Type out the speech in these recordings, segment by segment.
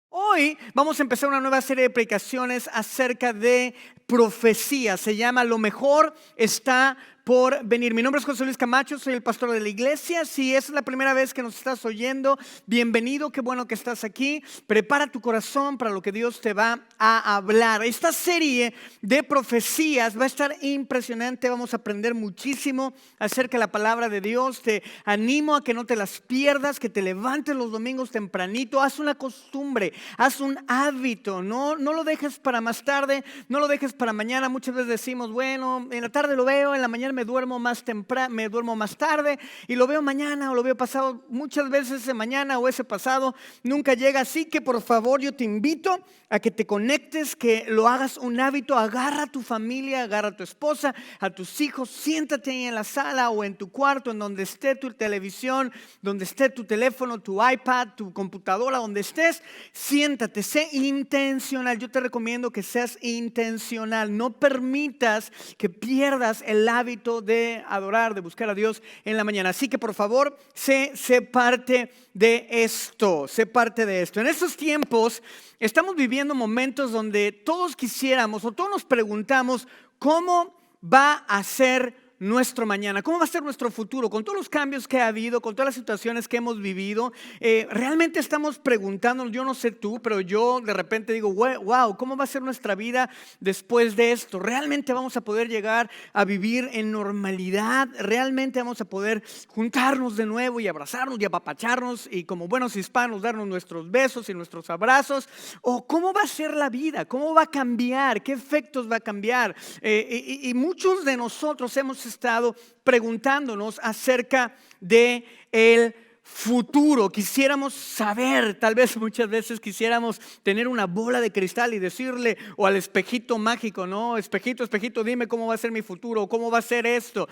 Hoy vamos a empezar una nueva serie de predicaciones acerca de profecía. Se llama Lo mejor está por venir. Mi nombre es José Luis Camacho, soy el pastor de la iglesia. Si es la primera vez que nos estás oyendo, bienvenido, qué bueno que estás aquí. Prepara tu corazón para lo que Dios te va a hablar. Esta serie de profecías va a estar impresionante. Vamos a aprender muchísimo acerca de la palabra de Dios. Te animo a que no te las pierdas, que te levantes los domingos tempranito. Haz una costumbre, haz un hábito. No lo dejes para más tarde, no lo dejes para mañana. Muchas veces decimos, bueno, en la tarde lo veo, en la mañana me duermo más temprano, me duermo más tarde y lo veo mañana o lo veo pasado. Muchas veces ese mañana o ese pasado nunca llega. Así que por favor yo te invito a que te conectes, que lo hagas un hábito. Agarra a tu familia, agarra a tu esposa, a tus hijos, siéntate ahí en la sala o en tu cuarto, en donde esté tu televisión, donde esté tu teléfono, tu iPad, tu computadora, donde estés, siéntate, sé intencional. Yo te recomiendo que seas intencional. No permitas que pierdas el hábito de adorar, de buscar a Dios en la mañana. Así que por favor, sé parte de esto, sé parte de esto. En estos tiempos estamos viviendo momentos donde todos quisiéramos o todos nos preguntamos cómo va a ser nuestro mañana, cómo va a ser nuestro futuro, con todos los cambios que ha habido, con todas las situaciones que hemos vivido. Realmente estamos preguntándonos, yo no sé tú, pero yo de repente digo, wow, ¿cómo va a ser nuestra vida después de esto? ¿Realmente vamos a poder llegar a vivir en normalidad? ¿Realmente vamos a poder juntarnos de nuevo y abrazarnos y apapacharnos y como buenos hispanos darnos nuestros besos y nuestros abrazos? ¿O cómo va a ser la vida? ¿Cómo va a cambiar? ¿Qué efectos va a cambiar? Y muchos de nosotros hemos estado preguntándonos acerca de el futuro. Quisiéramos saber, tal vez muchas veces quisiéramos tener una bola de cristal y decirle o al espejito mágico, no, espejito, espejito, dime cómo va a ser mi futuro, cómo va a ser esto.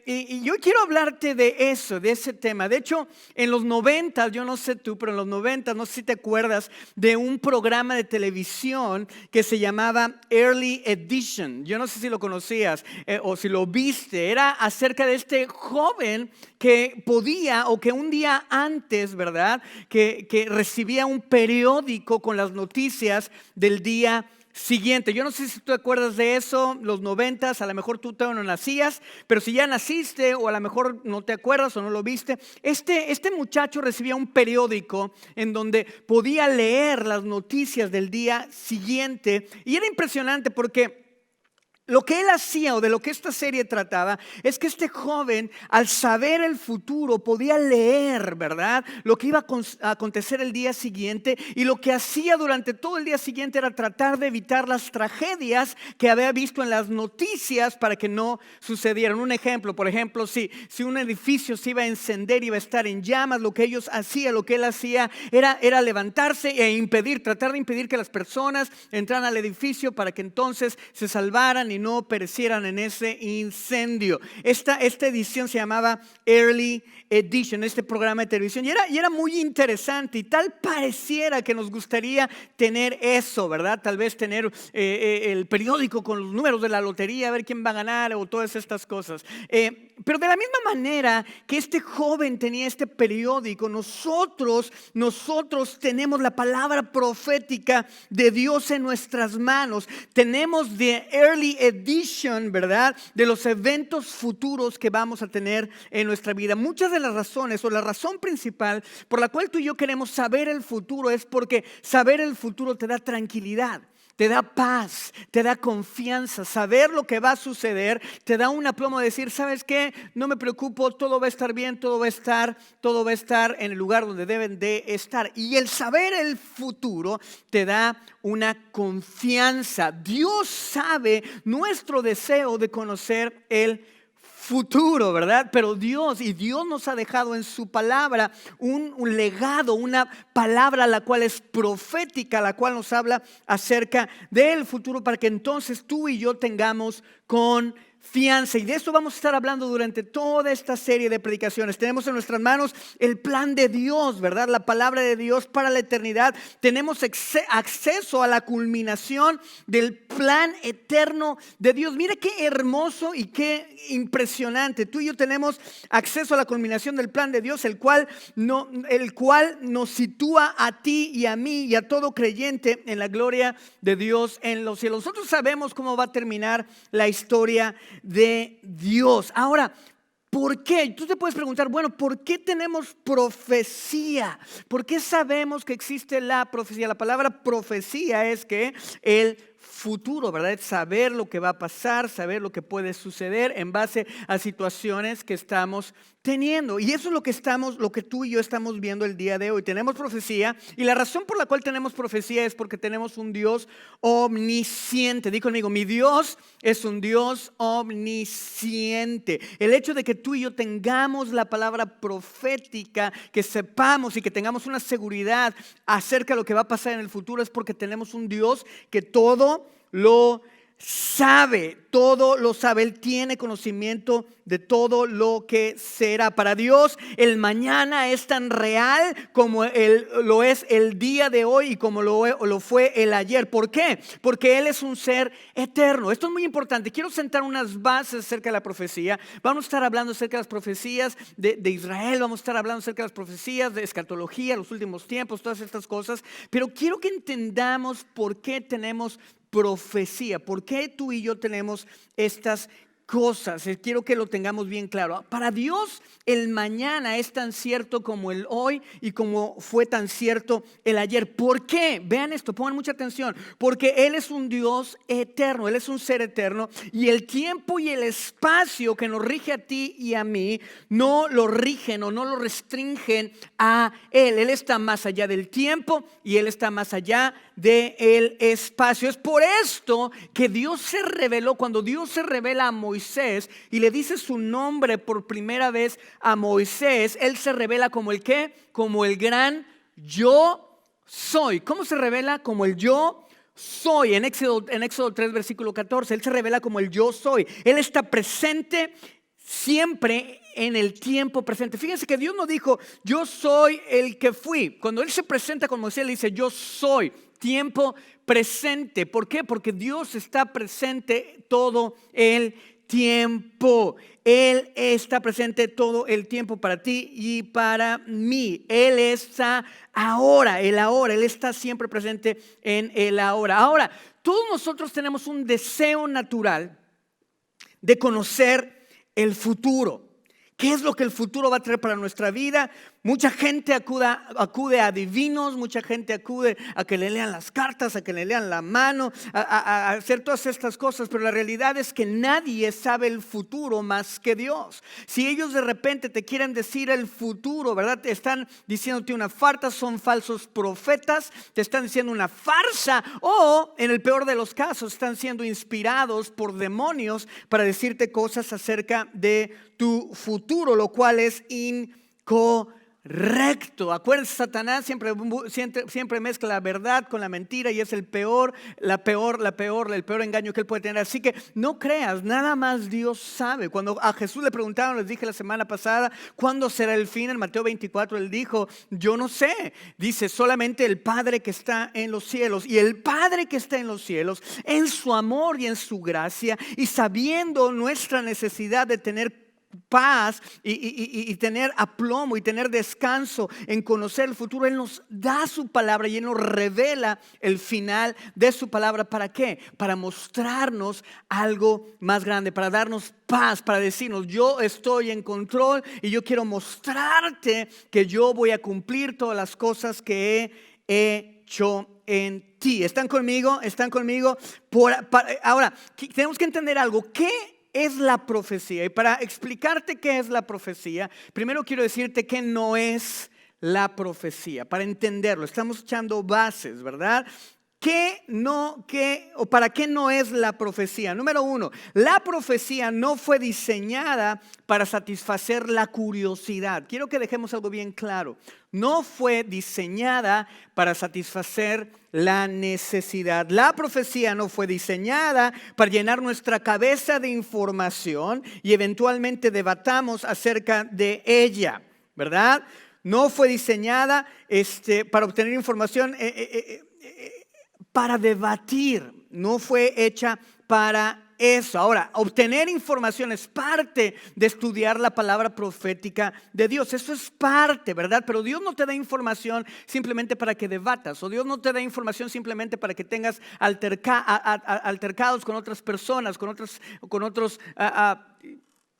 Y yo quiero hablarte de eso, de ese tema. De hecho, en los 90, yo no sé tú, pero en los 90, no sé si te acuerdas de un programa de televisión que se llamaba Early Edition. Yo no sé si lo conocías o si lo viste. Era acerca de este joven que podía o que un día antes, ¿verdad? Que recibía un periódico con las noticias del día siguiente. Yo no sé si tú te acuerdas de eso, los 90s, a lo mejor tú todavía no nacías, pero si ya naciste o a lo mejor no te acuerdas o no lo viste, este muchacho recibía un periódico en donde podía leer las noticias del día siguiente y era impresionante porque lo que él hacía o de lo que esta serie trataba es que este joven, al saber el futuro, podía leer, ¿verdad?, lo que iba a acontecer el día siguiente, y lo que hacía durante todo el día siguiente era tratar de evitar las tragedias que había visto en las noticias para que no sucedieran. Un ejemplo, por ejemplo, si un edificio se iba a encender, iba a estar en llamas, lo que él hacía era levantarse tratar de impedir que las personas entraran al edificio para que entonces se salvaran y no perecieran en ese incendio. Esta edición se llamaba Early Edition, este programa de televisión, y era muy interesante, y tal pareciera que nos gustaría tener eso, ¿verdad? Tal vez tener el periódico con los números de la lotería, a ver quién va a ganar o todas estas cosas. Pero de la misma manera que este joven tenía este periódico, nosotros tenemos la palabra profética de Dios en nuestras manos. Tenemos the Early Edition, ¿verdad?, de los eventos futuros que vamos a tener en nuestra vida. Muchas de las razones o la razón principal por la cual tú y yo queremos saber el futuro es porque saber el futuro te da tranquilidad, te da paz, te da confianza. Saber lo que va a suceder te da un aplomo de decir, ¿sabes qué? No me preocupo, todo va a estar bien, todo va a estar en el lugar donde deben de estar. Y el saber el futuro te da una confianza. Dios sabe nuestro deseo de conocer el futuro, ¿verdad? Pero Dios nos ha dejado en su palabra un legado, una palabra la cual es profética, la cual nos habla acerca del futuro para que entonces tú y yo tengamos confianza. confianza. Y de esto vamos a estar hablando durante toda esta serie de predicaciones. Tenemos en nuestras manos el plan de Dios, ¿verdad? La palabra de Dios para la eternidad. Tenemos acceso a la culminación del plan eterno de Dios. Mira qué hermoso y qué impresionante. Tú y yo tenemos acceso a la culminación del plan de Dios, el cual nos sitúa a ti y a mí y a todo creyente en la gloria de Dios en los cielos. Nosotros sabemos cómo va a terminar la historia de Dios. Ahora, ¿por qué? Tú te puedes preguntar, bueno, ¿por qué tenemos profecía? ¿Por qué sabemos que existe la profecía? La palabra profecía es que el futuro, ¿verdad? Es saber lo que va a pasar, saber lo que puede suceder en base a situaciones que estamos teniendo. Y eso es lo que tú y yo estamos viendo el día de hoy. Tenemos profecía, y la razón por la cual tenemos profecía es porque tenemos un Dios omnisciente. Di conmigo, mi Dios es un Dios omnisciente. El hecho de que tú y yo tengamos la palabra profética, que sepamos y que tengamos una seguridad acerca de lo que va a pasar en el futuro, es porque tenemos un Dios que todo lo sabe, todo lo sabe. Él tiene conocimiento de todo lo que será. Para Dios el mañana es tan real como lo es el día de hoy y como lo fue el ayer. ¿Por qué? Porque Él es un ser eterno. Esto es muy importante. Quiero sentar unas bases acerca de la profecía. Vamos a estar hablando acerca de las profecías de Israel. Vamos a estar hablando acerca de las profecías de escatología, los últimos tiempos, todas estas cosas. Pero quiero que entendamos por qué tenemos profecía. ¿Por qué tú y yo tenemos estas cosas? Quiero que lo tengamos bien claro. Para Dios el mañana es tan cierto como el hoy y como fue tan cierto el ayer. ¿Por qué? Vean esto, pongan mucha atención. Porque Él es un Dios eterno, Él es un ser eterno, y el tiempo y el espacio que nos rige a ti y a mí no lo rigen o no lo restringen a Él. Él está más allá del tiempo y Él está más allá del espacio. Es por esto que Dios se reveló, cuando Dios se revela a Moisés y le dice su nombre por primera vez a Moisés, Él se revela como el ¿qué? Como el gran yo soy. ¿Cómo se revela? Como el yo soy. En Éxodo 3 versículo 14, Él se revela como el yo soy. Él está presente siempre en el tiempo presente. Fíjense que Dios no dijo yo soy el que fui. Cuando Él se presenta con Moisés, le dice yo soy. Tiempo presente. ¿Por qué? Porque Dios está presente todo el tiempo. Él está presente todo el tiempo para ti y para mí. Él está ahora, Él está siempre presente en el ahora. Ahora, todos nosotros tenemos un deseo natural de conocer el futuro. ¿Qué es lo que el futuro va a traer para nuestra vida? Mucha gente acude a adivinos, mucha gente acude a que le lean las cartas, a que le lean la mano, a hacer todas estas cosas, pero la realidad es que nadie sabe el futuro más que Dios. Si ellos de repente te quieren decir el futuro, ¿verdad? Te están diciéndote una farsa, son falsos profetas, te están diciendo una farsa, o en el peor de los casos están siendo inspirados por demonios para decirte cosas acerca de tu futuro, lo cual es incorrecto. Acuérdense, Satanás siempre mezcla la verdad con la mentira y es el peor engaño que él puede tener. Así que no creas, nada más Dios sabe. Cuando a Jesús le preguntaron, les dije la semana pasada, ¿cuándo será el fin? En Mateo 24 él dijo, yo no sé. Dice, solamente el Padre que está en los cielos. Y el Padre que está en los cielos, en su amor y en su gracia, y sabiendo nuestra necesidad de tener paz y tener aplomo y tener descanso en conocer el futuro, Él nos da su palabra y Él nos revela el final de su palabra. ¿Para qué? Para mostrarnos algo más grande, para darnos paz, para decirnos yo estoy en control y yo quiero mostrarte que yo voy a cumplir todas las cosas que he hecho en ti. ¿Están conmigo? ¿Están conmigo? Ahora, tenemos que entender algo. ¿Qué es la profecía? Y para explicarte qué es la profecía, primero quiero decirte qué no es la profecía. Para entenderlo, estamos echando bases, ¿verdad? ¿Para qué no es la profecía? Número uno, la profecía no fue diseñada para satisfacer la curiosidad. Quiero que dejemos algo bien claro. No fue diseñada para satisfacer la necesidad. La profecía no fue diseñada para llenar nuestra cabeza de información y eventualmente debatamos acerca de ella, ¿verdad? No fue diseñada para obtener información para debatir. No fue hecha para eso. Ahora, obtener información es parte de estudiar la palabra profética de Dios. Eso es parte, ¿verdad? Pero Dios no te da información simplemente para que debatas, o Dios no te da información simplemente para que tengas altercados con otras personas, con otros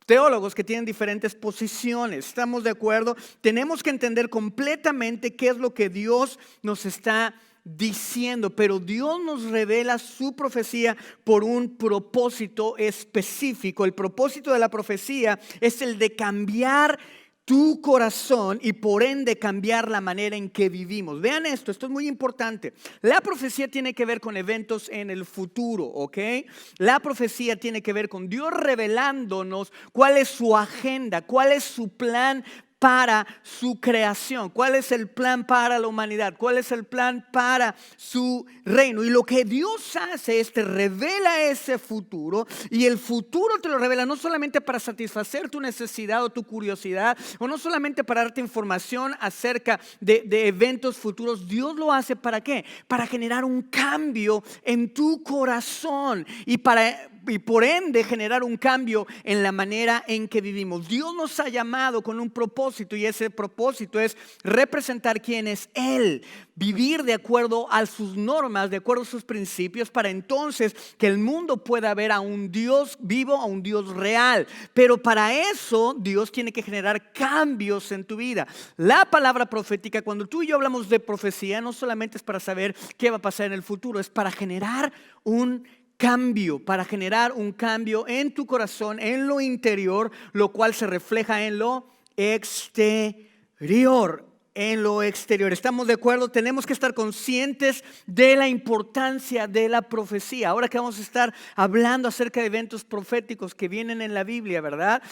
teólogos que tienen diferentes posiciones. ¿Estamos de acuerdo? Tenemos que entender completamente qué es lo que Dios nos está diciendo, pero Dios nos revela su profecía por un propósito específico. El propósito de la profecía es el de cambiar tu corazón y por ende cambiar la manera en que vivimos. Vean esto es muy importante. La profecía tiene que ver con eventos en el futuro, ¿ok? La profecía tiene que ver con Dios revelándonos cuál es su agenda, cuál es su plan para su creación, cuál es el plan para la humanidad, cuál es el plan para su reino. Y lo que Dios hace es te revela ese futuro, y el futuro te lo revela no solamente para satisfacer tu necesidad o tu curiosidad, o no solamente para darte información acerca de eventos futuros. Dios lo hace ¿para qué? Para generar un cambio en tu corazón y por ende generar un cambio en la manera en que vivimos. Dios nos ha llamado con un propósito, y ese propósito es representar quién es Él, vivir de acuerdo a sus normas, de acuerdo a sus principios, para entonces que el mundo pueda ver a un Dios vivo, a un Dios real. Pero para eso Dios tiene que generar cambios en tu vida. La palabra profética, cuando tú y yo hablamos de profecía, no solamente es para saber qué va a pasar en el futuro, es para generar un cambio, para generar un cambio en tu corazón, en lo interior, lo cual se refleja en lo exterior. En lo exterior. ¿Estamos de acuerdo? Tenemos que estar conscientes de la importancia de la profecía. Ahora que vamos a estar hablando acerca de eventos proféticos que vienen en la Biblia, ¿verdad?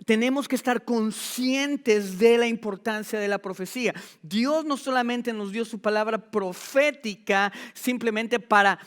Tenemos que estar conscientes de la importancia de la profecía. Dios no solamente nos dio su palabra profética simplemente para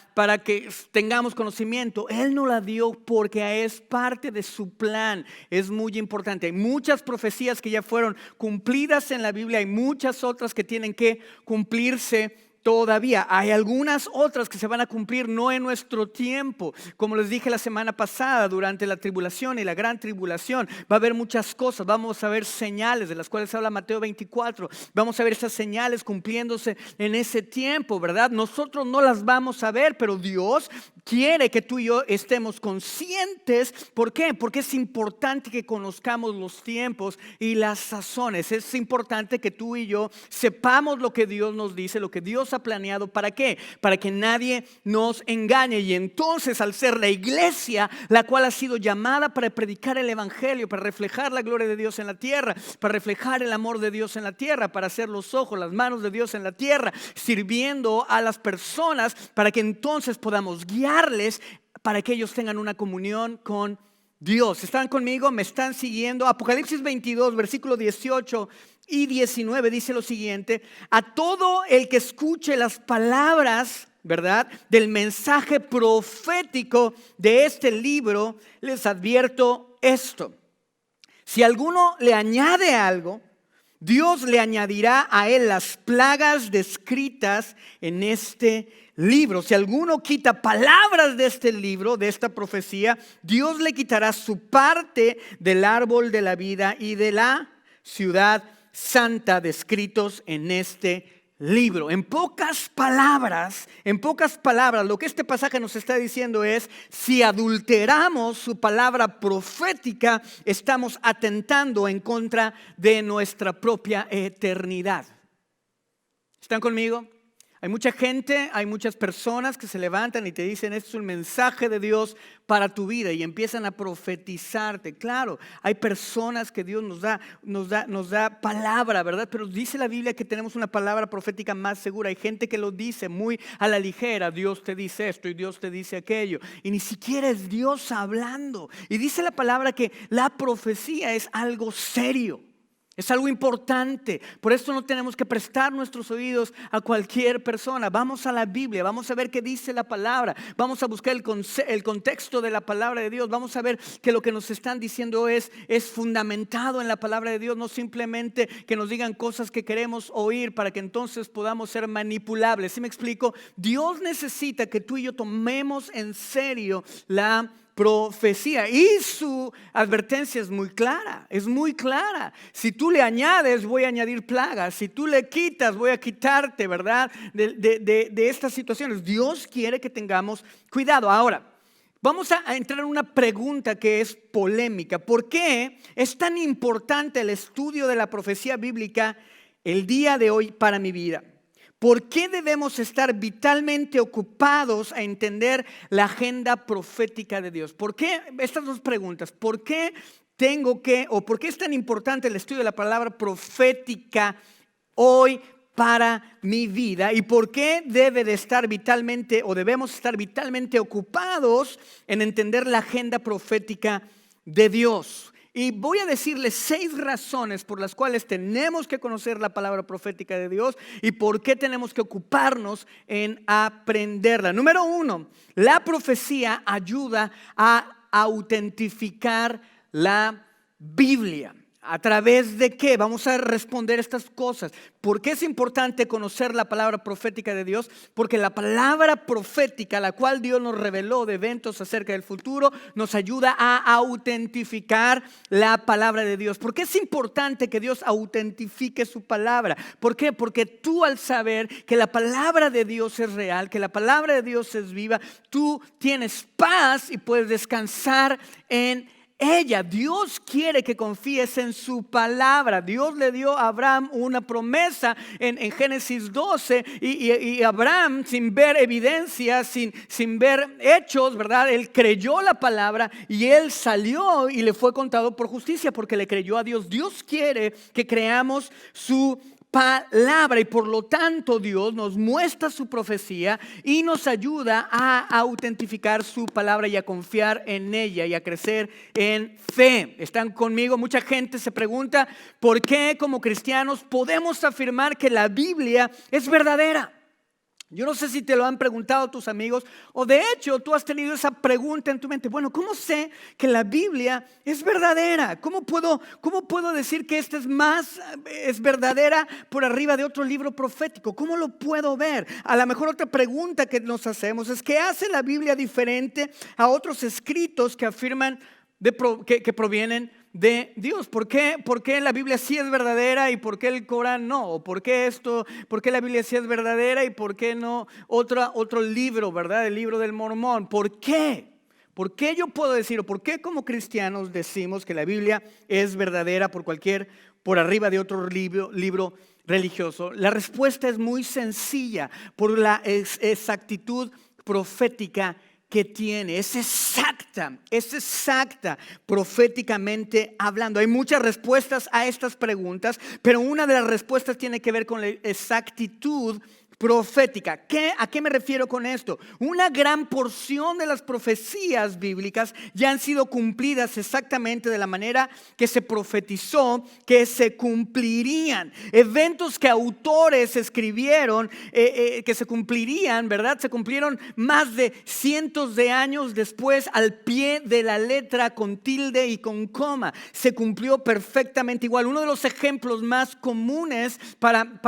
que tengamos conocimiento. Él nos la dio porque es parte de su plan. Es muy importante. Hay muchas profecías que ya fueron cumplidas en la Biblia, hay muchas otras que tienen que cumplirse todavía. Hay algunas otras que se van a cumplir no en nuestro tiempo. Como les dije la semana pasada, durante la tribulación y la gran tribulación va a haber muchas cosas. Vamos a ver señales de las cuales habla Mateo 24. Vamos a ver esas señales cumpliéndose en ese tiempo, ¿verdad? Nosotros no las vamos a ver, pero Dios quiere que tú y yo estemos conscientes. ¿Por qué? Porque es importante que conozcamos los tiempos y las sazones. Es importante que tú y yo sepamos lo que Dios nos dice, lo que Dios ha planeado. ¿Para qué? Para que nadie nos engañe. Y entonces, al ser la iglesia, la cual ha sido llamada para predicar el evangelio, para reflejar la gloria de Dios en la tierra, para reflejar el amor de Dios en la tierra, para ser los ojos, las manos de Dios en la tierra, sirviendo a las personas, para que entonces podamos guiarles, para que ellos tengan una comunión con Dios. ¿Están conmigo? ¿Me están siguiendo? Apocalipsis 22, versículo 18 y 19 dice lo siguiente: a todo el que escuche las palabras, ¿verdad?, del mensaje profético de este libro, les advierto esto: si alguno le añade algo, Dios le añadirá a él las plagas descritas en este libro. Si alguno quita palabras de este libro, de esta profecía, Dios le quitará su parte del árbol de la vida y de la ciudad santa descritos en este libro. En pocas palabras, lo que este pasaje nos está diciendo es: si adulteramos su palabra profética, estamos atentando en contra de nuestra propia eternidad. ¿Están conmigo? Hay mucha gente, hay muchas personas que se levantan y te dicen, esto es un mensaje de Dios para tu vida y empiezan a profetizarte. Claro, hay personas que Dios nos da palabra, ¿verdad? Pero dice la Biblia que tenemos una palabra profética más segura. Hay gente que lo dice muy a la ligera. Dios te dice esto y Dios te dice aquello. Y ni siquiera es Dios hablando. Y dice la palabra que la profecía es algo serio. Es algo importante, por esto no tenemos que prestar nuestros oídos a cualquier persona. Vamos a la Biblia, vamos a ver qué dice la palabra, vamos a buscar el contexto de la palabra de Dios, vamos a ver que lo que nos están diciendo es fundamentado en la palabra de Dios, no simplemente que nos digan cosas que queremos oír para que entonces podamos ser manipulables. ¿Sí me explico? Dios necesita que tú y yo tomemos en serio la profecía y su advertencia es muy clara, es muy clara. Si tú le añades, voy a añadir plagas. Si tú le quitas, voy a quitarte, ¿verdad? De estas situaciones. Dios quiere que tengamos cuidado. Ahora, vamos a entrar en una pregunta que es polémica. ¿Por qué es tan importante el estudio de la profecía bíblica el día de hoy para mi vida? ¿Por qué debemos estar vitalmente ocupados a entender la agenda profética de Dios? ¿Por qué? Estas dos preguntas. ¿Por qué por qué es tan importante el estudio de la palabra profética hoy para mi vida? ¿Y por qué debemos estar vitalmente ocupados en entender la agenda profética de Dios? Y voy a decirles 6 razones por las cuales tenemos que conocer la palabra profética de Dios y por qué tenemos que ocuparnos en aprenderla. Número 1, la profecía ayuda a autentificar la Biblia. ¿A través de qué? Vamos a responder estas cosas. ¿Por qué es importante conocer la palabra profética de Dios? Porque la palabra profética, la cual Dios nos reveló de eventos acerca del futuro, nos ayuda a autentificar la palabra de Dios. ¿Por qué es importante que Dios autentifique su palabra? ¿Por qué? Porque tú, al saber que la palabra de Dios es real, que la palabra de Dios es viva, tú tienes paz y puedes descansar en ella. Dios quiere que confíes en su palabra. Dios le dio a Abraham una promesa en Génesis 12 y Abraham, sin ver evidencia, sin ver hechos, ¿verdad? Él creyó la palabra y él salió y le fue contado por justicia porque le creyó a Dios. Dios quiere que creamos su palabra y por lo tanto Dios nos muestra su profecía y nos ayuda a autentificar su palabra y a confiar en ella y a crecer en fe. ¿Están conmigo? Mucha gente se pregunta ¿por qué como cristianos podemos afirmar que la Biblia es verdadera? Yo no sé si te lo han preguntado tus amigos o de hecho tú has tenido esa pregunta en tu mente. Bueno, ¿cómo sé que la Biblia es verdadera? ¿Cómo puedo decir que esta es verdadera por arriba de otro libro profético? ¿Cómo lo puedo ver? A lo mejor otra pregunta que nos hacemos es ¿qué hace la Biblia diferente a otros escritos que afirman que provienen de Dios? ¿Por qué la Biblia sí es verdadera y por qué el Corán no? ¿O por qué la Biblia sí es verdadera y por qué no otro libro, ¿verdad? El libro del Mormón. ¿Por qué? ¿Por qué yo puedo decir o por qué como cristianos decimos que la Biblia es verdadera por arriba de otro libro religioso? La respuesta es muy sencilla, por la exactitud profética que tiene, es exacta proféticamente hablando. Hay muchas respuestas a estas preguntas, pero una de las respuestas tiene que ver con la exactitud profética. ¿A qué me refiero con esto? Una gran porción de las profecías bíblicas ya han sido cumplidas exactamente de la manera que se profetizó que se cumplirían. Eventos que autores escribieron que se cumplirían, ¿verdad? Se cumplieron más de cientos de años después al pie de la letra con tilde y con coma. Se cumplió perfectamente igual. Uno de los ejemplos más comunes para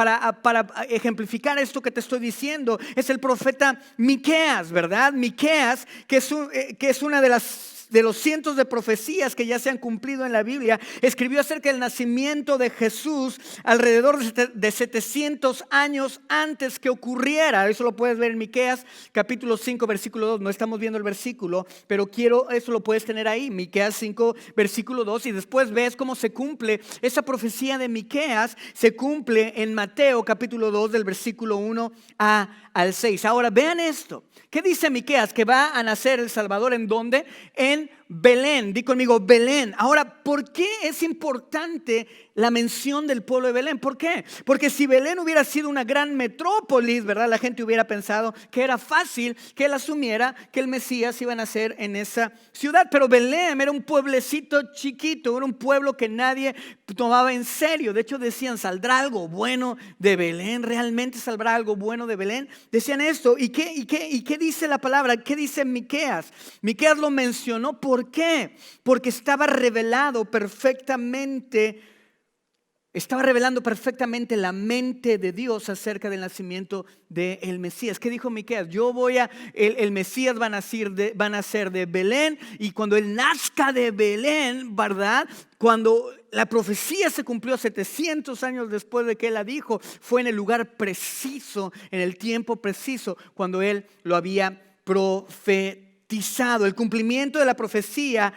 ejemplificar esto que te estoy diciendo es el profeta Miqueas, ¿verdad? Miqueas, que es una de las los cientos de profecías que ya se han cumplido en la Biblia, escribió acerca del nacimiento de Jesús alrededor de 700 años antes que ocurriera. Eso lo puedes ver en Miqueas capítulo 5 versículo 2. No estamos viendo el versículo, pero eso lo puedes tener ahí, Miqueas 5 versículo 2, y después ves cómo se cumple esa profecía de Miqueas, se cumple en Mateo capítulo 2 del versículo 1 al 6. Ahora vean esto. ¿Qué dice Miqueas? Que va a nacer el Salvador, ¿en dónde? En Belén. Di conmigo, Belén. Ahora, ¿por qué es importante la mención del pueblo de Belén? ¿Por qué? Porque si Belén hubiera sido una gran metrópolis, ¿verdad? La gente hubiera pensado que era fácil que él asumiera que el Mesías iba a nacer en esa ciudad. Pero Belén era un pueblecito chiquito, era un pueblo que nadie tomaba en serio. De hecho decían, ¿saldrá algo bueno de Belén? ¿Realmente saldrá algo bueno de Belén? Decían esto. ¿Y qué dice la palabra? ¿Qué dice Miqueas? Miqueas lo mencionó. ¿Por qué? Porque estaba revelando perfectamente la mente de Dios acerca del nacimiento del Mesías. ¿Qué dijo Miqueas? El Mesías va a nacer de Belén, y cuando él nazca de Belén, ¿verdad? Cuando la profecía se cumplió 700 años después de que él la dijo, fue en el lugar preciso, en el tiempo preciso, cuando él lo había profetizado. El cumplimiento de la profecía,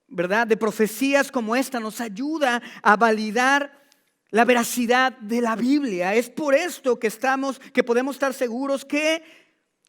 ¿verdad? De profecías como esta nos ayuda a validar la veracidad de la Biblia. Es por esto que podemos estar seguros que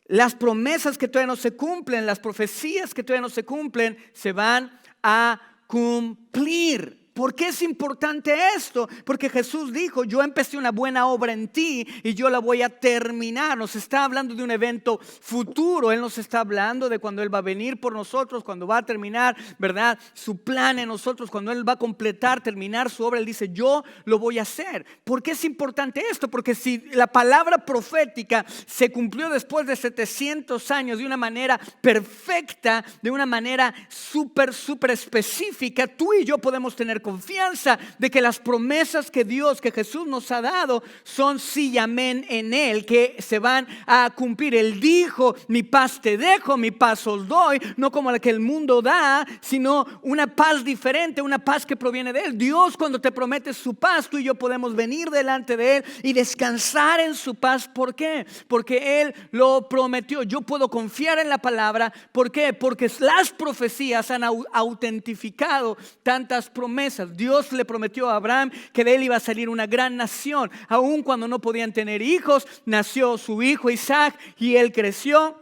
las promesas que todavía no se cumplen, las profecías que todavía no se cumplen, se van a cumplir. ¿Por qué es importante esto? Porque Jesús dijo, yo empecé una buena obra en ti y yo la voy a terminar. Nos está hablando de un evento futuro. Él nos está hablando de cuando Él va a venir por nosotros, cuando va a terminar, ¿verdad?, su plan en nosotros, cuando Él va a terminar su obra. Él dice, yo lo voy a hacer. ¿Por qué es importante esto? Porque si la palabra profética se cumplió después de 700 años de una manera perfecta, de una manera súper específica, tú y yo podemos tener confianza de que las promesas que Jesús nos ha dado son sí y amén en Él, que se van a cumplir. Él dijo, mi paz te dejo, mi paz os doy, no como la que el mundo da, sino una paz diferente, una paz que proviene de Él. Dios, cuando te promete su paz, tú y yo podemos venir delante de Él y descansar en su paz. ¿Por qué? Porque Él lo prometió. Yo puedo confiar en la palabra. ¿Por qué? Porque las profecías han autentificado tantas promesas. Dios le prometió a Abraham que de él iba a salir una gran nación. Aun cuando no podían tener hijos, nació su hijo Isaac y él creció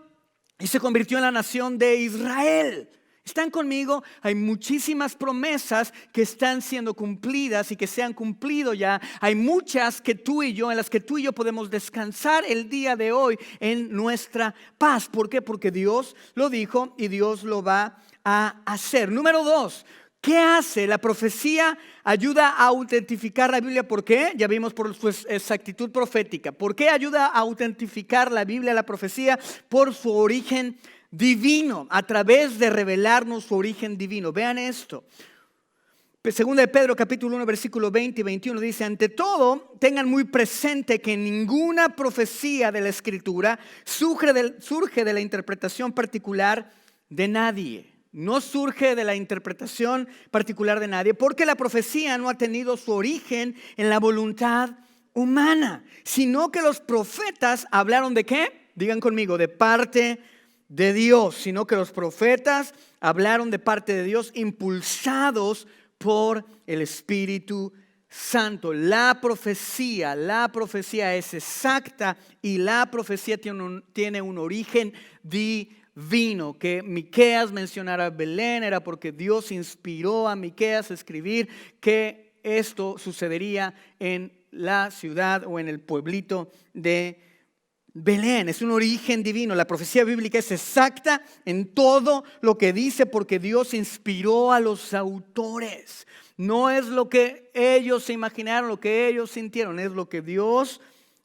y se convirtió en la nación de Israel. ¿Están conmigo? Hay muchísimas promesas que están siendo cumplidas y que se han cumplido ya. Hay muchas en las que tú y yo podemos descansar el día de hoy en nuestra paz. ¿Por qué? Porque Dios lo dijo y Dios lo va a hacer. Número 2. ¿Qué hace? La profecía ayuda a autentificar la Biblia. ¿Por qué? Ya vimos por su exactitud profética. ¿Por qué ayuda a autentificar la Biblia, la profecía? Por su origen divino, a través de revelarnos su origen divino. Vean esto. Segunda de Pedro capítulo 1 versículo 20 y 21 dice, ante todo tengan muy presente que ninguna profecía de la Escritura surge de la interpretación particular de nadie. No surge de la interpretación particular de nadie, porque la profecía no ha tenido su origen en la voluntad humana, sino que los profetas hablaron ¿de qué? Digan conmigo, de parte de Dios. Sino que los profetas hablaron de parte de Dios, impulsados por el Espíritu Santo. La profecía es exacta y la profecía tiene un origen divino. Que Miqueas mencionara a Belén era porque Dios inspiró a Miqueas a escribir que esto sucedería en la ciudad o en el pueblito de Belén. Es un origen divino. La profecía bíblica es exacta en todo lo que dice porque Dios inspiró a los autores. No es lo que ellos se imaginaron, lo que ellos sintieron, es lo que Dios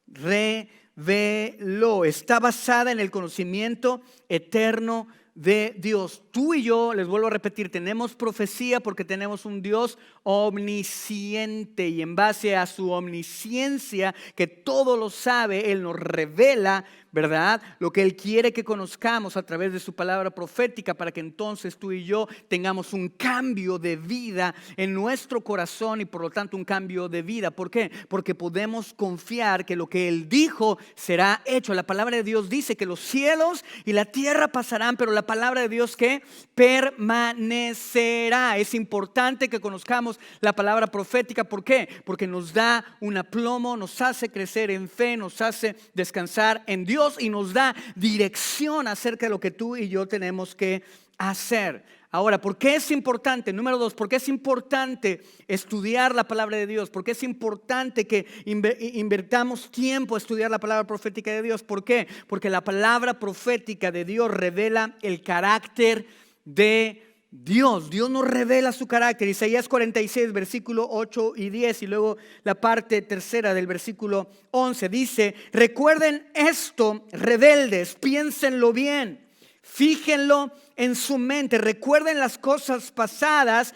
reveló. Está basada en el conocimiento eterno de Dios. Tú y yo, les vuelvo a repetir, tenemos profecía porque tenemos un Dios omnisciente, y en base a su omnisciencia, que todo lo sabe, Él nos revela ¿verdad? Lo que Él quiere que conozcamos a través de su palabra profética para que entonces tú y yo tengamos un cambio de vida en nuestro corazón y por lo tanto un cambio de vida. ¿Por qué? Porque podemos confiar que lo que Él dijo será hecho. La palabra de Dios dice que los cielos y la tierra pasarán, pero la palabra de Dios que permanecerá. Es importante que conozcamos la palabra profética. ¿Por qué? Porque nos da un aplomo, nos hace crecer en fe, nos hace descansar en Dios y nos da dirección acerca de lo que tú y yo tenemos que hacer. Ahora, ¿por qué es importante? Número 2, ¿por qué es importante estudiar la palabra de Dios? ¿Por qué es importante que invertamos tiempo a estudiar la palabra profética de Dios? ¿Por qué? Porque la palabra profética de Dios revela el carácter de Dios. Dios nos revela su carácter. Isaías 46, versículo 8 y 10 y luego la parte tercera del versículo 11 dice: recuerden esto, rebeldes, piénsenlo bien, fíjenlo en su mente, recuerden las cosas pasadas,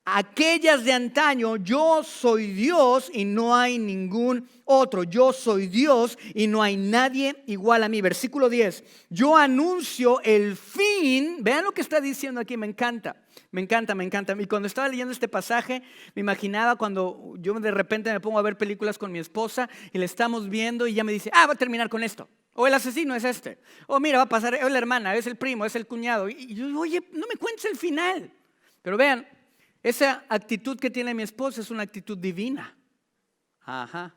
aquellas de antaño. Yo soy Dios y no hay ningún otro. Yo soy Dios y no hay nadie igual a mí. Versículo 10. Yo anuncio el fin. Vean lo que está diciendo aquí, me encanta. Me encanta. Y cuando estaba leyendo este pasaje, me imaginaba cuando yo de repente me pongo a ver películas con mi esposa y le estamos viendo y ella me dice: va a terminar con esto. O el asesino es este. O mira, va a pasar, es la hermana, es el primo, es el cuñado. Y yo digo: oye, no me cuentes el final. Pero vean, esa actitud que tiene mi esposa es una actitud divina. Ajá.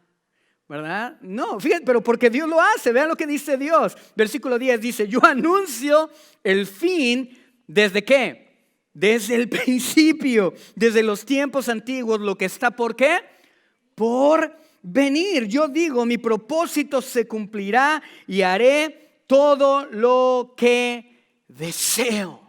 ¿Verdad? No, fíjate, pero porque Dios lo hace. Vean lo que dice Dios. Versículo 10 dice: yo anuncio el fin. ¿Desde qué? Desde el principio, desde los tiempos antiguos, lo que está ¿por qué? Por venir. Yo digo, mi propósito se cumplirá y haré todo lo que deseo.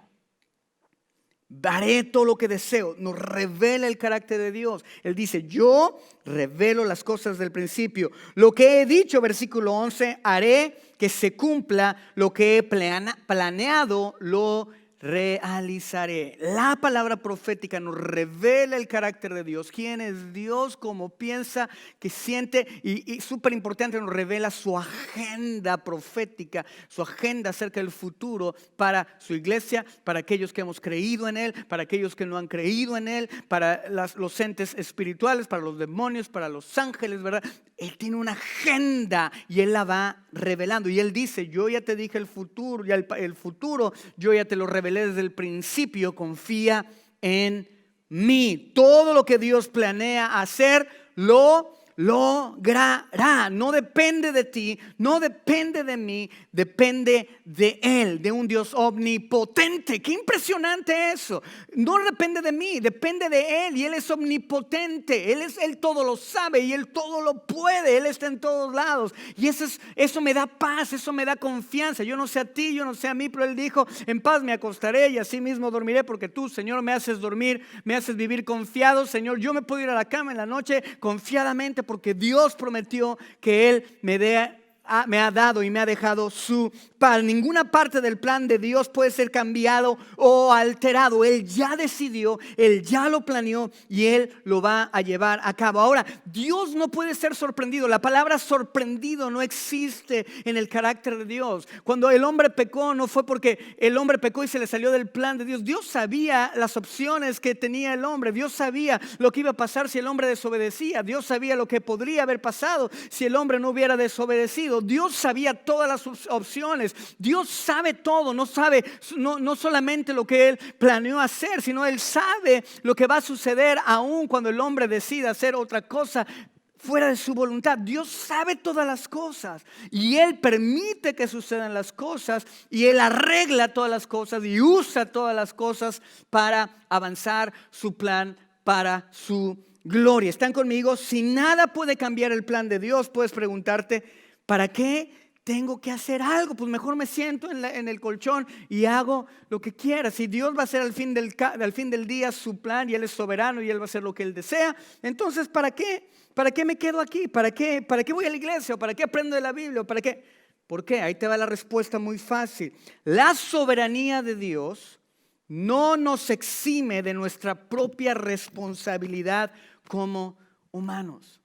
Daré todo lo que deseo. Nos revela el carácter de Dios. Él dice: yo revelo las cosas del principio. Lo que he dicho, versículo 11, haré que se cumpla. Lo que he planeado, lo realizaré. La palabra profética nos revela el carácter de Dios. ¿Quién es Dios? Cómo piensa, qué siente. Y súper importante, nos revela su agenda profética, su agenda acerca del futuro para su iglesia, para aquellos que hemos creído en Él, para aquellos que no han creído en Él, para los entes espirituales, para los demonios, para los ángeles, ¿verdad? Él tiene una agenda y Él la va revelando. Y Él dice: yo ya te dije el futuro, ya el futuro, yo ya te lo revelé desde el principio, confía en mí. Todo lo que Dios planea hacer, lo logrará. No depende de ti, no depende de mí, depende de Él, de un Dios omnipotente. Qué impresionante eso. No depende de mí, depende de Él, y Él es omnipotente. Él todo lo sabe y Él todo lo puede. Él está en todos lados y eso me da paz, eso me da confianza. Yo no sé a ti, yo no sé a mí, pero Él dijo: en paz me acostaré y así mismo dormiré, porque tú, Señor, me haces dormir, me haces vivir confiado. Señor, yo me puedo ir a la cama en la noche confiadamente, porque Dios prometió que Él me ha dado y me ha dejado su paz. Ninguna parte del plan de Dios puede ser cambiado o alterado. Él ya decidió, Él ya lo planeó y Él lo va a llevar a cabo. Ahora, Dios no puede ser sorprendido. La palabra sorprendido no existe en el carácter de Dios. Cuando el hombre pecó, no fue porque el hombre pecó y se le salió del plan de Dios. Dios sabía las opciones que tenía el hombre. Dios sabía lo que iba a pasar si el hombre desobedecía. Dios sabía lo que podría haber pasado si el hombre no hubiera desobedecido. Dios sabía todas las opciones. Dios sabe todo. No sabe no solamente lo que Él planeó hacer, sino Él sabe lo que va a suceder aún cuando el hombre decida hacer otra cosa fuera de su voluntad. Dios sabe todas las cosas y Él permite que sucedan las cosas y Él arregla todas las cosas y usa todas las cosas para avanzar su plan para su gloria. ¿Están conmigo? Si nada puede cambiar el plan de Dios, puedes preguntarte: ¿para qué tengo que hacer algo? Pues mejor me siento en el colchón y hago lo que quiera. Si Dios va a hacer al fin del día su plan y Él es soberano y Él va a hacer lo que Él desea, entonces ¿para qué? ¿Para qué me quedo aquí? ¿Para qué voy a la iglesia? ¿O para qué aprendo de la Biblia? ¿O para qué? ¿Por qué? Ahí te va la respuesta muy fácil. La soberanía de Dios no nos exime de nuestra propia responsabilidad como humanos.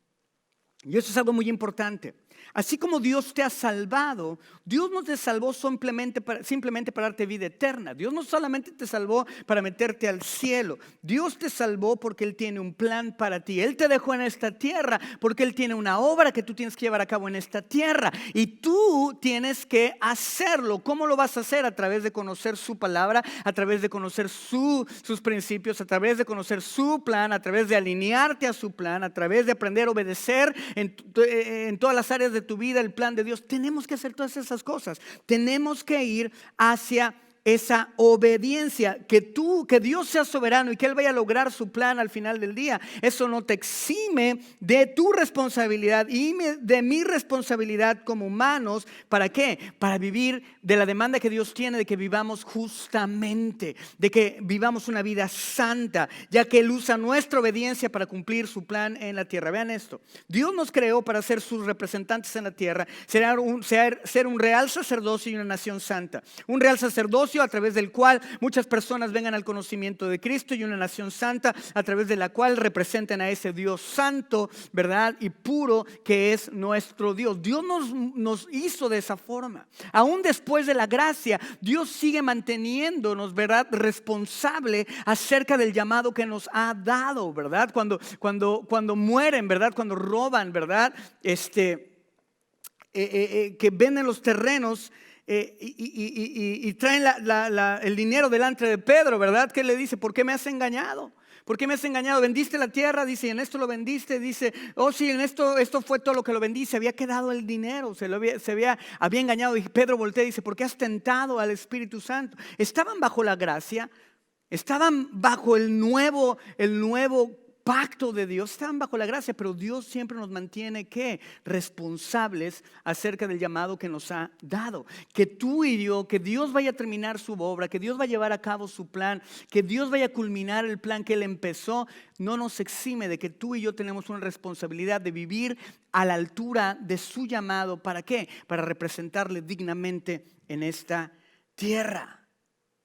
Y eso es algo muy importante. Así como Dios te ha salvado, Dios no te salvó simplemente para darte vida eterna. Dios no solamente te salvó para meterte al cielo. Dios te salvó porque Él tiene un plan para ti. Él te dejó en esta tierra porque Él tiene una obra que tú tienes que llevar a cabo en esta tierra. Y tú tienes que hacerlo. ¿Cómo lo vas a hacer? A través de conocer su palabra, a través de conocer sus principios, a través de conocer su plan, a través de alinearte a su plan, a través de aprender a obedecer en todas las áreas de tu vida el plan de Dios. Tenemos que hacer todas esas cosas. Tenemos que ir hacia esa obediencia, que Dios sea soberano y que Él vaya a lograr su plan al final del día. Eso no te exime de tu responsabilidad y de mi responsabilidad como humanos. ¿Para qué? Para vivir de la demanda que Dios tiene de que vivamos justamente, de que vivamos una vida santa, ya que Él usa nuestra obediencia para cumplir su plan en la tierra. Vean esto: Dios nos creó para ser sus representantes en la tierra, ser un real sacerdocio y una nación santa. Un real sacerdocio a través del cual muchas personas vengan al conocimiento de Cristo, y una nación santa a través de la cual representen a ese Dios santo, ¿verdad? Y puro, que es nuestro Dios. Dios nos hizo de esa forma. Aún después de la gracia, Dios sigue manteniéndonos, ¿verdad?, responsable acerca del llamado que nos ha dado, ¿verdad? Cuando mueren, ¿verdad? Cuando roban, ¿verdad? Que venden los terrenos, y traen el dinero delante de Pedro, ¿verdad? Que le dice: ¿por qué me has engañado? ¿Por qué me has engañado? ¿Vendiste la tierra? Dice, y en esto lo vendiste. Dice, oh sí, en esto fue todo lo que lo vendí. Se había quedado el dinero, había engañado. Y Pedro voltea y dice: ¿por qué has tentado al Espíritu Santo? Estaban bajo la gracia, estaban bajo el nuevo pacto de Dios, estaban bajo la gracia, pero Dios siempre nos mantiene ¿qué? Responsables acerca del llamado que nos ha dado. Que tú y yo, que Dios vaya a terminar su obra, que Dios vaya a llevar a cabo su plan, que Dios vaya a culminar el plan que Él empezó, no nos exime de que tú y yo tenemos una responsabilidad de vivir a la altura de su llamado. ¿Para qué? Para representarle dignamente en esta tierra.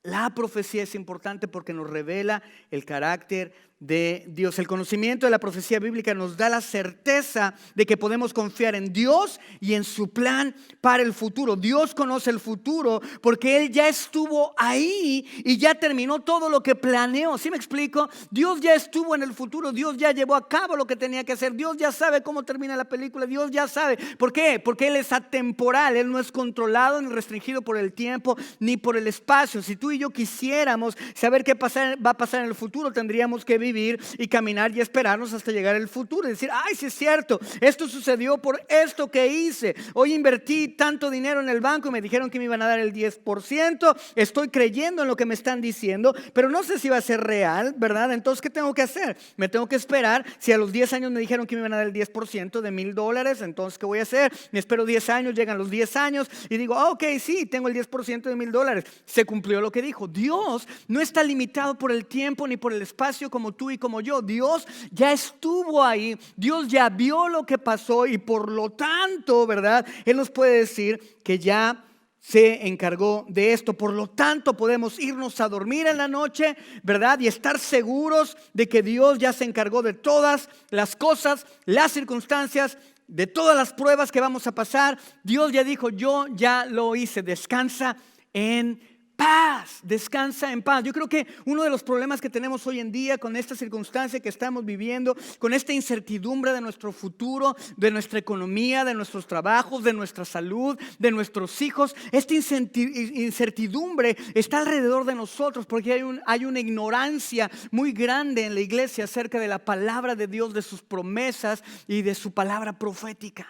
La profecía es importante porque nos revela el carácter de Dios. El conocimiento de la profecía bíblica nos da la certeza de que podemos confiar en Dios y en su plan para el futuro. Dios conoce el futuro porque Él ya estuvo ahí y ya terminó todo lo que planeó. ¿Sí me explico? Dios ya estuvo en el futuro. Dios ya llevó a cabo lo que tenía que hacer. Dios ya sabe cómo termina la película. Dios ya sabe. ¿Por qué? Porque Él es atemporal. Él no es controlado ni restringido por el tiempo ni por el espacio. Si tú y yo quisiéramos saber qué va a pasar en el futuro, tendríamos que vivir y caminar y esperarnos hasta llegar al futuro y decir: ay, sí es cierto, esto sucedió por esto que hice. Hoy invertí tanto dinero en el banco y me dijeron que me iban a dar el 10%. Estoy creyendo en lo que me están diciendo, pero no sé si va a ser real, ¿verdad? Entonces, ¿qué tengo que hacer? Me tengo que esperar. Si a los 10 años me dijeron que me iban a dar el 10% de $1,000, entonces, ¿qué voy a hacer? Me espero 10 años, llegan los 10 años y digo: ok, sí, tengo el 10% de $1,000. Se cumplió lo que dijo. Dios no está limitado por el tiempo ni por el espacio como tú y como yo. Dios ya estuvo ahí, Dios ya vio lo que pasó y por lo tanto, ¿verdad? Él nos puede decir que ya se encargó de esto. Por lo tanto, podemos irnos a dormir en la noche, ¿verdad? Y estar seguros de que Dios ya se encargó de todas las cosas, las circunstancias, de todas las pruebas que vamos a pasar. Dios ya dijo: yo ya lo hice. Descansa en paz, descansa en paz. Yo creo que uno de los problemas que tenemos hoy en día con esta circunstancia que estamos viviendo, con esta incertidumbre de nuestro futuro, de nuestra economía, de nuestros trabajos, de nuestra salud, de nuestros hijos, esta incertidumbre está alrededor de nosotros porque hay una ignorancia muy grande en la iglesia acerca de la palabra de Dios, de sus promesas y de su palabra profética.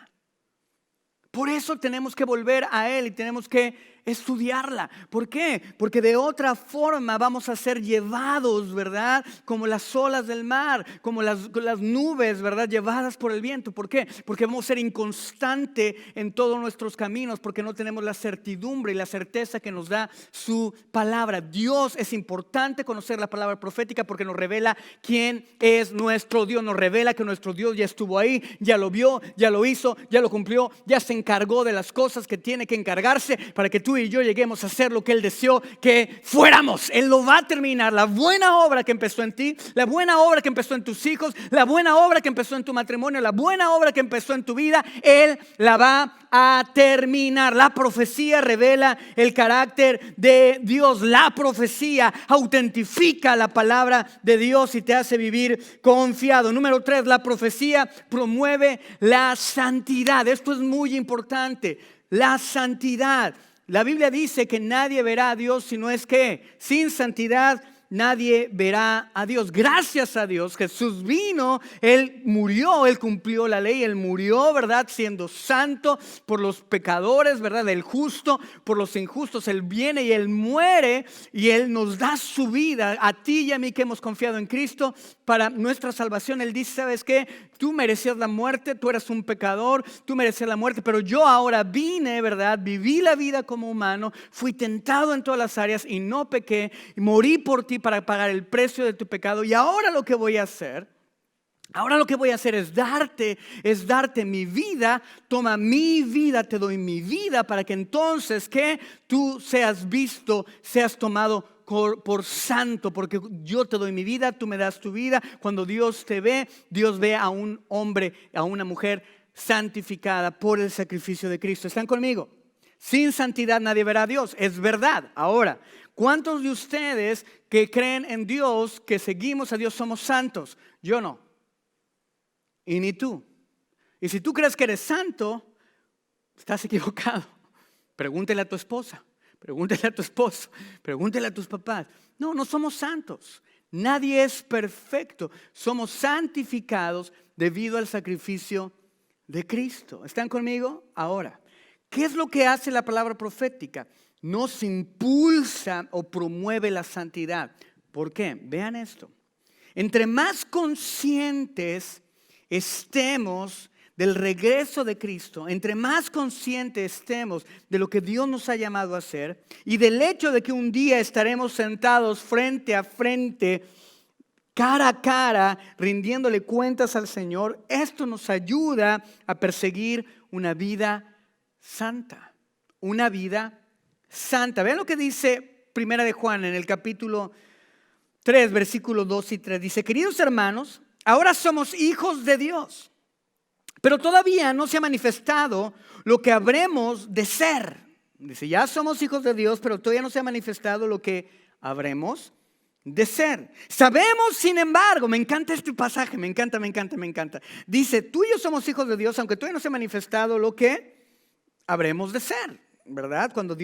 Por eso tenemos que volver a Él y tenemos que estudiarla. ¿Por qué? Porque de otra forma vamos a ser llevados, ¿verdad? Como las olas del mar, como las nubes, ¿verdad? Llevadas por el viento. ¿Por qué? Porque vamos a ser inconstantes en todos nuestros caminos, porque no tenemos la certidumbre y la certeza que nos da su palabra. Dios, es importante conocer la palabra profética porque nos revela quién es nuestro Dios. Nos revela que nuestro Dios ya estuvo ahí, ya lo vio, ya lo hizo, ya lo cumplió, ya se encargó de las cosas que tiene que encargarse para que tú tú y yo lleguemos a ser lo que Él deseó que fuéramos. Él lo va a terminar. La buena obra que empezó en ti, la buena obra que empezó en tus hijos, la buena obra que empezó en tu matrimonio, la buena obra que empezó en tu vida, Él la va a terminar. La profecía revela el carácter de Dios. La profecía autentifica la palabra de Dios y te hace vivir confiado. Número 3, la profecía promueve la santidad. Esto es muy importante. La santidad. La Biblia dice que nadie verá a Dios si no es que sin santidad nadie verá a Dios. Gracias a Dios, Jesús vino, Él murió, Él cumplió la ley, Él murió, ¿verdad? Siendo santo por los pecadores, ¿verdad? El justo por los injustos. Él viene y Él muere y Él nos da su vida a ti y a mí que hemos confiado en Cristo para nuestra salvación. Él dice, ¿sabes qué? Tú merecías la muerte, tú eras un pecador, tú merecías la muerte, pero yo ahora vine, ¿verdad? Viví la vida como humano, fui tentado en todas las áreas y no pequé, y morí por ti para pagar el precio de tu pecado. Y ahora lo que voy a hacer es darte mi vida. Toma mi vida, te doy mi vida para que entonces que tú seas visto, seas tomado por santo, porque yo te doy mi vida, tú me das tu vida. Cuando Dios te ve, Dios ve a un hombre, a una mujer santificada por el sacrificio de Cristo. ¿Están conmigo? Sin santidad nadie verá a Dios. Es verdad. Ahora, ¿cuántos de ustedes que creen en Dios, que seguimos a Dios, somos santos? Yo no. Y ni tú. Y si tú crees que eres santo, estás equivocado. Pregúntele a tu esposa, pregúntele a tu esposo, pregúntele a tus papás. No somos santos. Nadie es perfecto. Somos santificados debido al sacrificio de Cristo. ¿Están conmigo? Ahora, ¿qué es lo que hace la palabra profética? Nos impulsa o promueve la santidad. ¿Por qué? Vean esto. Entre más conscientes estemos del regreso de Cristo, entre más conscientes estemos de lo que Dios nos ha llamado a hacer y del hecho de que un día estaremos sentados frente a frente, cara a cara, rindiéndole cuentas al Señor, esto nos ayuda a perseguir una vida santa. Una vida santa. Vean lo que dice Primera de Juan en el capítulo 3, versículos 2 y 3. Dice, queridos hermanos, ahora somos hijos de Dios, pero todavía no se ha manifestado lo que habremos de ser. Dice, ya somos hijos de Dios, pero todavía no se ha manifestado lo que habremos de ser. Sabemos, sin embargo, me encanta este pasaje, me encanta. Dice, tú y yo somos hijos de Dios, aunque todavía no se ha manifestado lo que habremos de ser, ¿verdad? Cuando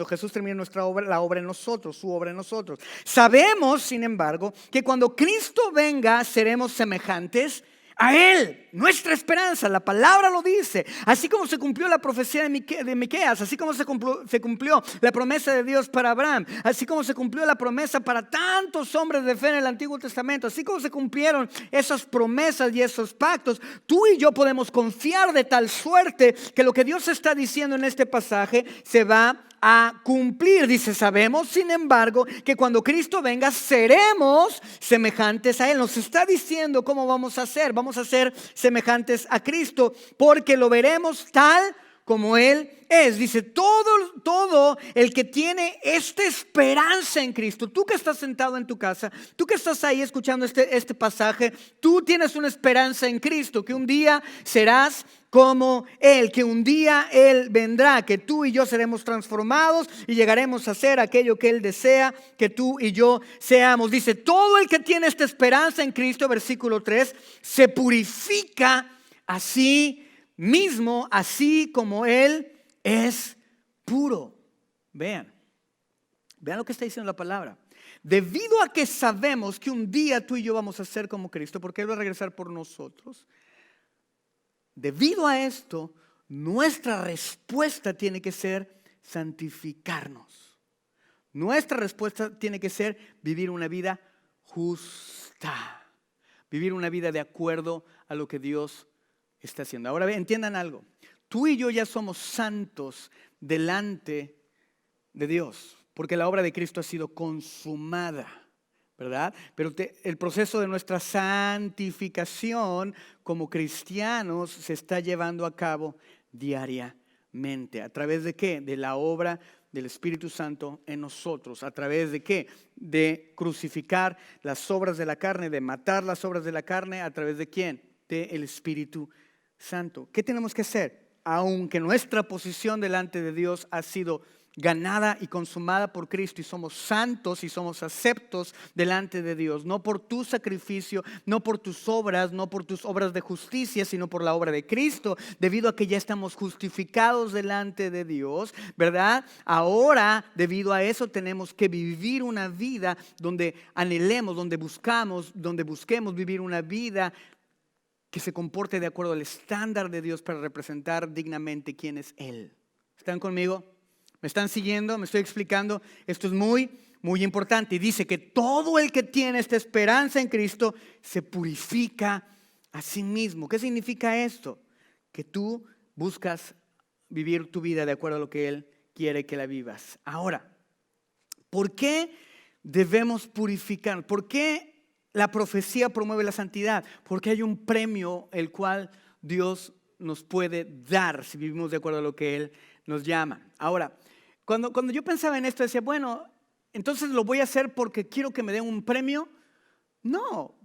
Jesús termine nuestra obra, la obra en nosotros, su obra en nosotros. Sabemos, sin embargo, que cuando Cristo venga seremos semejantes a Él. Nuestra esperanza, la palabra lo dice. Así como se cumplió la profecía de Miqueas, así como se cumplió la promesa de Dios para Abraham, así como se cumplió la promesa para tantos hombres de fe en el Antiguo Testamento, así como se cumplieron esas promesas y esos pactos, tú y yo podemos confiar de tal suerte que lo que Dios está diciendo en este pasaje se va a cumplir. Dice, sabemos, sin embargo, que cuando Cristo venga seremos semejantes a Él. Nos está diciendo cómo vamos a ser. Vamos a ser semejantes a Cristo porque lo veremos tal como Él es. Dice, todo el que tiene esta esperanza en Cristo, tú que estás sentado en tu casa, tú que estás ahí escuchando este pasaje, tú tienes una esperanza en Cristo, que un día serás como Él, que un día Él vendrá, que tú y yo seremos transformados y llegaremos a ser aquello que Él desea que tú y yo seamos. Dice, todo el que tiene esta esperanza en Cristo, versículo 3, se purifica a sí mismo, así como Él es puro. Vean lo que está diciendo la palabra. Debido a que sabemos que un día tú y yo vamos a ser como Cristo, porque Él va a regresar por nosotros. Debido a esto, nuestra respuesta tiene que ser santificarnos. Nuestra respuesta tiene que ser vivir una vida justa. Vivir una vida de acuerdo a lo que Dios está haciendo. Ahora entiendan algo. Tú y yo ya somos santos delante de Dios, porque la obra de Cristo ha sido consumada, ¿verdad? Pero el proceso de nuestra santificación como cristianos se está llevando a cabo diariamente. ¿A través de qué? De la obra del Espíritu Santo en nosotros. ¿A través de qué? De crucificar las obras de la carne, de matar las obras de la carne. ¿A través de quién? Del Espíritu Santo. ¿Qué tenemos que hacer? Aunque nuestra posición delante de Dios ha sido ganada y consumada por Cristo y somos santos y somos aceptos delante de Dios, no por tu sacrificio, no por tus obras, no por tus obras de justicia, sino por la obra de Cristo, debido a que ya estamos justificados delante de Dios, ¿verdad? Ahora, debido a eso, tenemos que vivir una vida donde anhelemos, donde busquemos vivir una vida que se comporte de acuerdo al estándar de Dios para representar dignamente quién es Él. ¿Están conmigo? ¿Me están siguiendo? ¿Me estoy explicando? Esto es muy, muy importante. Y dice que todo el que tiene esta esperanza en Cristo se purifica a sí mismo. ¿Qué significa esto? Que tú buscas vivir tu vida de acuerdo a lo que Él quiere que la vivas. Ahora, ¿por qué debemos purificar? ¿Por qué la profecía promueve la santidad? Porque hay un premio el cual Dios nos puede dar si vivimos de acuerdo a lo que Él nos llama. Ahora, cuando yo pensaba en esto, decía, bueno, entonces lo voy a hacer porque quiero que me den un premio. No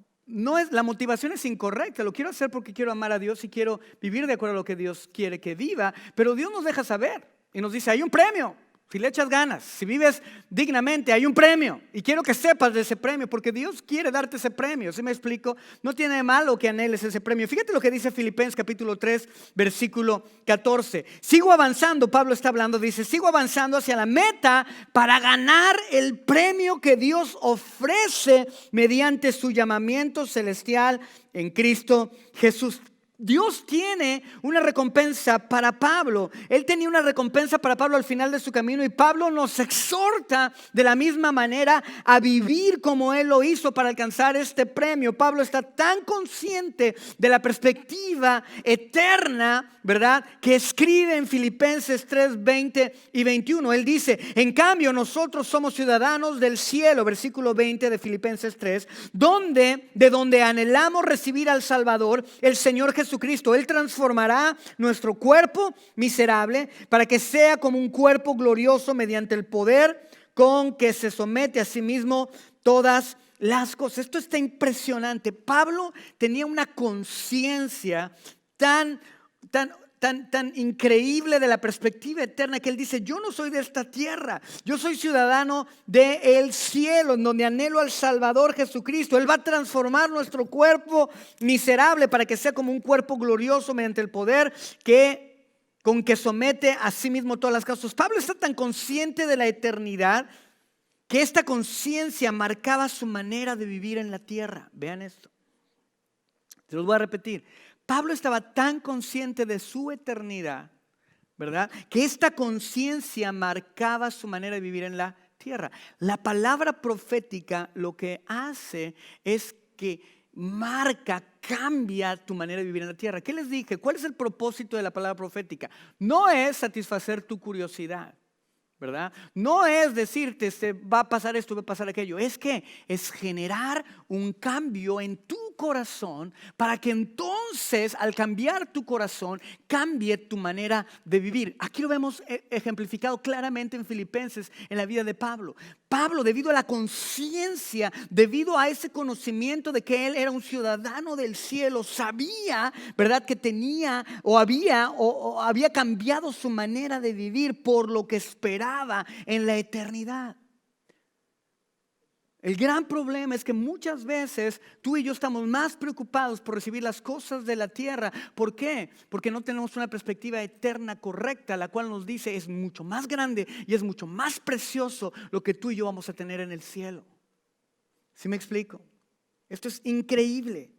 es, la motivación es incorrecta. Lo quiero hacer porque quiero amar a Dios y quiero vivir de acuerdo a lo que Dios quiere que viva. Pero Dios nos deja saber y nos dice, hay un premio. Si le echas ganas, si vives dignamente, hay un premio. Y quiero que sepas de ese premio, porque Dios quiere darte ese premio. ¿Sí me explico? No tiene de malo que anheles ese premio. Fíjate lo que dice Filipenses capítulo 3, versículo 14. Sigo avanzando, Pablo está hablando, dice, sigo avanzando hacia la meta para ganar el premio que Dios ofrece mediante su llamamiento celestial en Cristo Jesús. Dios tiene una recompensa para Pablo. Él tenía una recompensa para Pablo al final de su camino y Pablo nos exhorta de la misma manera a vivir como Él lo hizo para alcanzar este premio. Pablo está tan consciente de la perspectiva eterna, ¿verdad?, que escribe en Filipenses 3, 20 y 21. Él dice, en cambio nosotros somos ciudadanos del cielo, versículo 20 de Filipenses 3, de donde anhelamos recibir al Salvador, el Señor Jesucristo. Él transformará nuestro cuerpo miserable para que sea como un cuerpo glorioso mediante el poder con que se somete a sí mismo todas las cosas. Esto está impresionante. Pablo tenía una conciencia tan increíble de la perspectiva eterna que él dice, yo no soy de esta tierra, yo soy ciudadano del cielo, en donde anhelo al Salvador Jesucristo. Él va a transformar nuestro cuerpo miserable para que sea como un cuerpo glorioso mediante el poder con que somete a sí mismo todas las cosas. Pablo está tan consciente de la eternidad que esta conciencia marcaba su manera de vivir en la tierra. Vean esto, se los voy a repetir. Pablo estaba tan consciente de su eternidad, ¿verdad?, que esta conciencia marcaba su manera de vivir en la tierra. La palabra profética lo que hace es que cambia tu manera de vivir en la tierra. ¿Qué les dije? ¿Cuál es el propósito de la palabra profética? No es satisfacer tu curiosidad, ¿verdad? No es decirte, va a pasar esto, va a pasar aquello. Es generar un cambio en tu corazón para que entonces, al cambiar tu corazón, cambie tu manera de vivir. Aquí lo vemos ejemplificado claramente en Filipenses, en la vida de Pablo. Pablo, debido a la conciencia, debido a ese conocimiento de que él era un ciudadano del cielo, sabía, ¿verdad?, que tenía o había cambiado su manera de vivir por lo que esperaba en la eternidad. El gran problema es que muchas veces tú y yo estamos más preocupados por recibir las cosas de la tierra. ¿Por qué? Porque no tenemos una perspectiva eterna correcta, la cual nos dice es mucho más grande y es mucho más precioso lo que tú y yo vamos a tener en el cielo. ¿Sí me explico? Esto es increíble.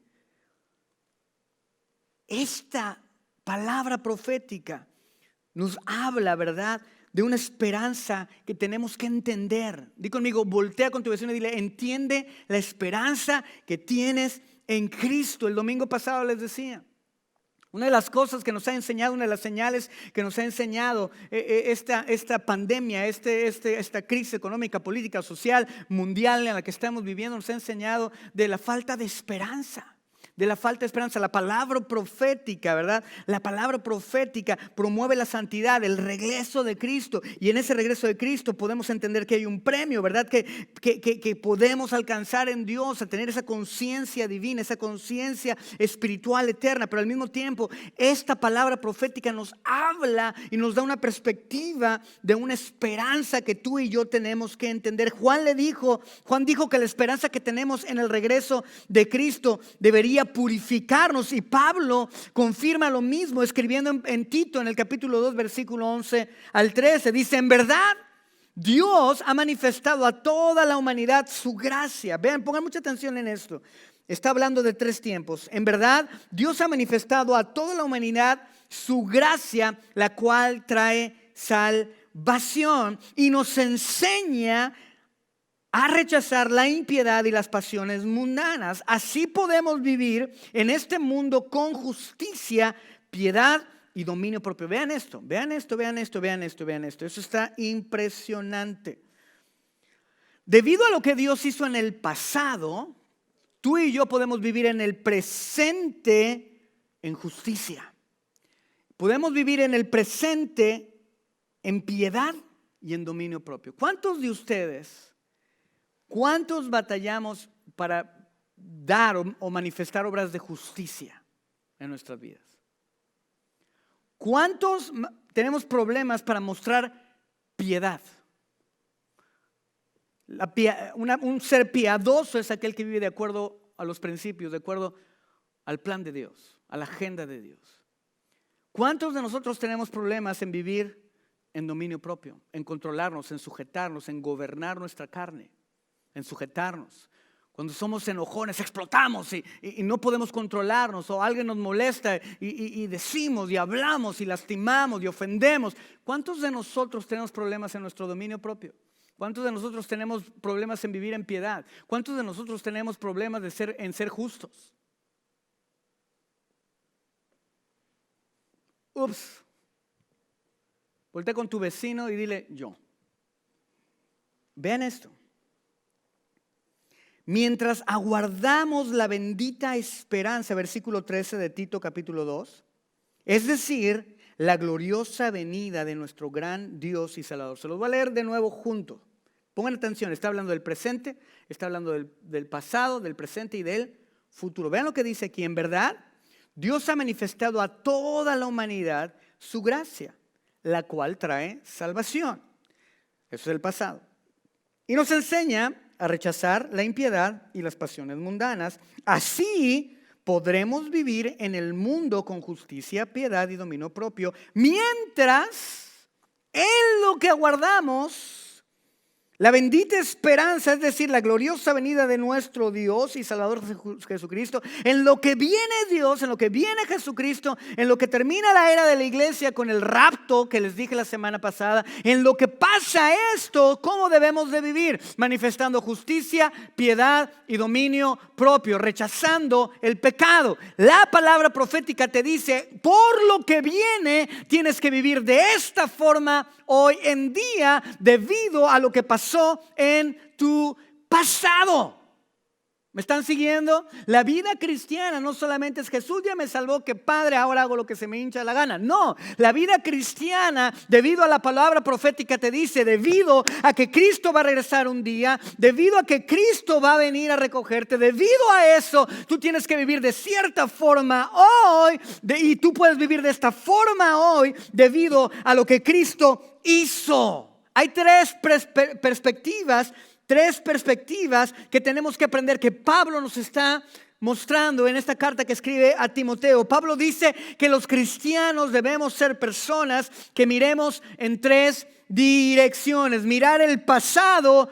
Esta palabra profética nos habla, ¿verdad?, de una esperanza que tenemos que entender. Di conmigo, voltea con tu vecino y dile, entiende la esperanza que tienes en Cristo. El domingo pasado les decía, una de las cosas que nos ha enseñado, una de las señales que nos ha enseñado esta pandemia, esta crisis económica, política, social, mundial en la que estamos viviendo, nos ha enseñado de la falta de esperanza. de la falta de esperanza. La palabra profética, ¿verdad? La palabra profética promueve la santidad, el regreso de Cristo. Y en ese regreso de Cristo podemos entender que hay un premio, ¿verdad? Que podemos alcanzar en Dios, a tener esa conciencia divina, esa conciencia espiritual eterna. Pero al mismo tiempo, esta palabra profética nos habla y nos da una perspectiva de una esperanza que tú y yo tenemos que entender. Juan dijo que la esperanza que tenemos en el regreso de Cristo debería purificarnos, y Pablo confirma lo mismo escribiendo en Tito en el capítulo 2 versículo 11 al 13. Dice: en verdad Dios ha manifestado a toda la humanidad su gracia. Vean, pongan mucha atención en esto. Está hablando de 3 tiempos. En verdad Dios ha manifestado a toda la humanidad su gracia, la cual trae salvación y nos enseña a rechazar la impiedad y las pasiones mundanas. Así podemos vivir en este mundo con justicia, piedad y dominio propio. Vean esto, vean esto, vean esto, vean esto, vean esto. Eso está impresionante. Debido a lo que Dios hizo en el pasado, tú y yo podemos vivir en el presente en justicia. Podemos vivir en el presente en piedad y en dominio propio. ¿Cuántos de ustedes, cuántos batallamos para dar o manifestar obras de justicia en nuestras vidas? ¿Cuántos tenemos problemas para mostrar piedad? Un ser piadoso es aquel que vive de acuerdo a los principios, de acuerdo al plan de Dios, a la agenda de Dios. ¿Cuántos de nosotros tenemos problemas en vivir en dominio propio, en controlarnos, en sujetarnos, en gobernar nuestra carne, en sujetarnos? Cuando somos enojones, explotamos y no podemos controlarnos, o alguien nos molesta y decimos y hablamos y lastimamos y ofendemos. ¿Cuántos de nosotros tenemos problemas en nuestro dominio propio? ¿Cuántos de nosotros tenemos problemas en vivir en piedad? ¿Cuántos de nosotros tenemos problemas en ser justos? Ups. Voltea con tu vecino y dile: yo. Vean esto. Mientras aguardamos la bendita esperanza, versículo 13 de Tito capítulo 2, es decir, la gloriosa venida de nuestro gran Dios y Salvador. Se los voy a leer de nuevo juntos. Pongan atención, está hablando del presente, está hablando del pasado, del presente y del futuro. Vean lo que dice aquí: en verdad, Dios ha manifestado a toda la humanidad su gracia, la cual trae salvación. Eso es el pasado. Y nos enseña a rechazar la impiedad y las pasiones mundanas. Así podremos vivir en el mundo con justicia, piedad y dominio propio, mientras en lo que aguardamos la bendita esperanza, es decir, la gloriosa venida de nuestro Dios y Salvador Jesucristo, en lo que viene Dios, en lo que viene Jesucristo, en lo que termina la era de la iglesia con el rapto que les dije la semana pasada, en lo que pasa esto, ¿cómo debemos de vivir? Manifestando justicia, piedad y dominio propio, rechazando el pecado. La palabra profética te dice: por lo que viene tienes que vivir de esta forma hoy en día, debido a lo que pasó en tu pasado. ¿Me están siguiendo? La vida cristiana no solamente es: Jesús ya me salvó, que padre, ahora hago lo que se me hincha la gana. No, la vida cristiana, debido a la palabra profética te dice, debido a que Cristo va a regresar un día, debido a que Cristo va a venir a recogerte, debido a eso, tú tienes que vivir de cierta forma hoy, y tú puedes vivir de esta forma hoy debido a lo que Cristo hizo. Hay tres perspectivas que tenemos que aprender, que Pablo nos está mostrando en esta carta que escribe a Timoteo. Pablo dice que los cristianos debemos ser personas que miremos en 3 direcciones. Mirar el pasado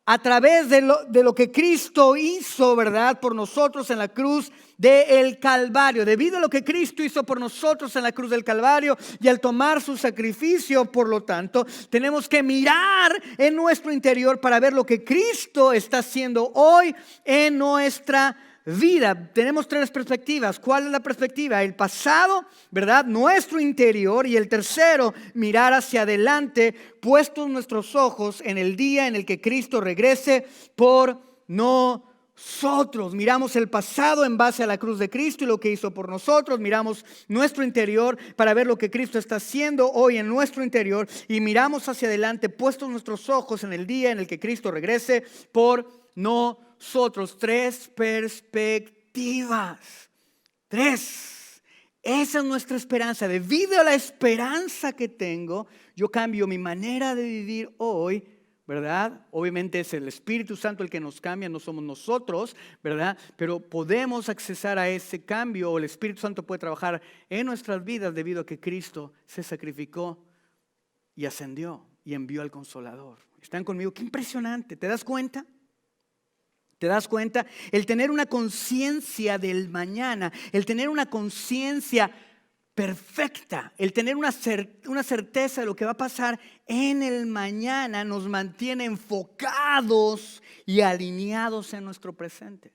a través de lo que Cristo hizo, ¿verdad?, por nosotros en la cruz del Calvario. Debido a lo que Cristo hizo por nosotros en la cruz del Calvario y al tomar su sacrificio, por lo tanto, tenemos que mirar en nuestro interior para ver lo que Cristo está haciendo hoy en nuestra vida. Tenemos 3 perspectivas. ¿Cuál es la perspectiva? El pasado, ¿verdad?, nuestro interior. Y el tercero, mirar hacia adelante, puestos nuestros ojos en el día en el que Cristo regrese por nosotros. nosotros. Miramos el pasado en base a la cruz de Cristo y lo que hizo por nosotros. Miramos nuestro interior para ver lo que Cristo está haciendo hoy en nuestro interior. Y miramos hacia adelante, puestos nuestros ojos en el día en el que Cristo regrese por nosotros. 3 perspectivas. 3. Esa es nuestra esperanza. Debido a la esperanza que tengo, yo cambio mi manera de vivir hoy, ¿verdad? Obviamente es el Espíritu Santo el que nos cambia, no somos nosotros, ¿verdad? Pero podemos accesar a ese cambio, o el Espíritu Santo puede trabajar en nuestras vidas debido a que Cristo se sacrificó y ascendió y envió al Consolador. ¿Están conmigo? Qué impresionante. ¿Te das cuenta? ¿Te das cuenta? El tener una conciencia del mañana, el tener una conciencia perfecta, el tener una certeza de lo que va a pasar en el mañana nos mantiene enfocados y alineados en nuestro presente.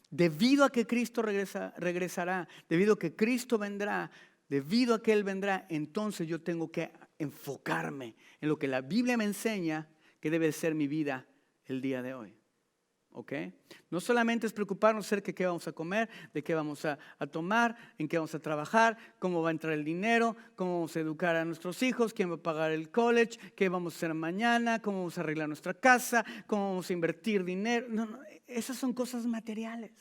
Debido a que Cristo regresará, debido a que Cristo vendrá, debido a que Él vendrá, entonces yo tengo que enfocarme en lo que la Biblia me enseña que debe ser mi vida el día de hoy. ¿Ok? No solamente es preocuparnos acerca de qué vamos a comer, de qué vamos a tomar, en qué vamos a trabajar, cómo va a entrar el dinero, cómo vamos a educar a nuestros hijos, quién va a pagar el college, qué vamos a hacer mañana, cómo vamos a arreglar nuestra casa, cómo vamos a invertir dinero. No, esas son cosas materiales.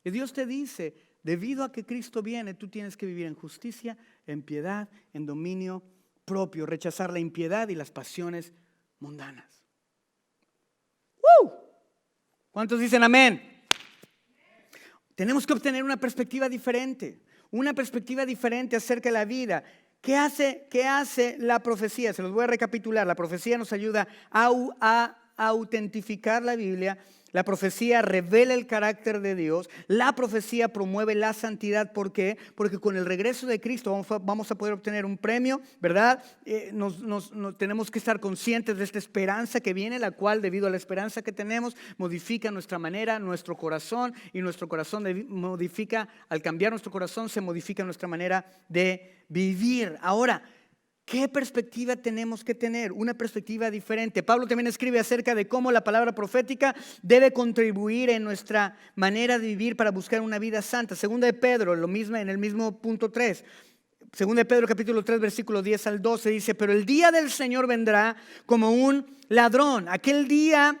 Y Dios te dice, debido a que Cristo viene, tú tienes que vivir en justicia, en piedad, en dominio propio, rechazar la impiedad y las pasiones mundanas. ¡Woo! ¿Cuántos dicen amén? Tenemos que obtener una perspectiva diferente acerca de la vida. ¿Qué hace la profecía? Se los voy a recapitular. La profecía nos ayuda a autentificar la Biblia. La profecía revela el carácter de Dios. La profecía promueve la santidad. ¿Por qué? Porque con el regreso de Cristo vamos a poder obtener un premio, ¿verdad? Tenemos que estar conscientes de esta esperanza que viene, la cual, debido a la esperanza que tenemos, modifica nuestra manera, nuestro corazón, y nuestro corazón modifica, al cambiar nuestro corazón, se modifica nuestra manera de vivir. Ahora, ¿qué perspectiva tenemos que tener? Una perspectiva diferente. Pablo también escribe acerca de cómo la palabra profética debe contribuir en nuestra manera de vivir para buscar una vida santa. Segunda de Pedro, lo mismo en el mismo punto 3. Segunda de Pedro capítulo 3 versículo 10 al 12 dice: pero el día del Señor vendrá como un ladrón. Aquel día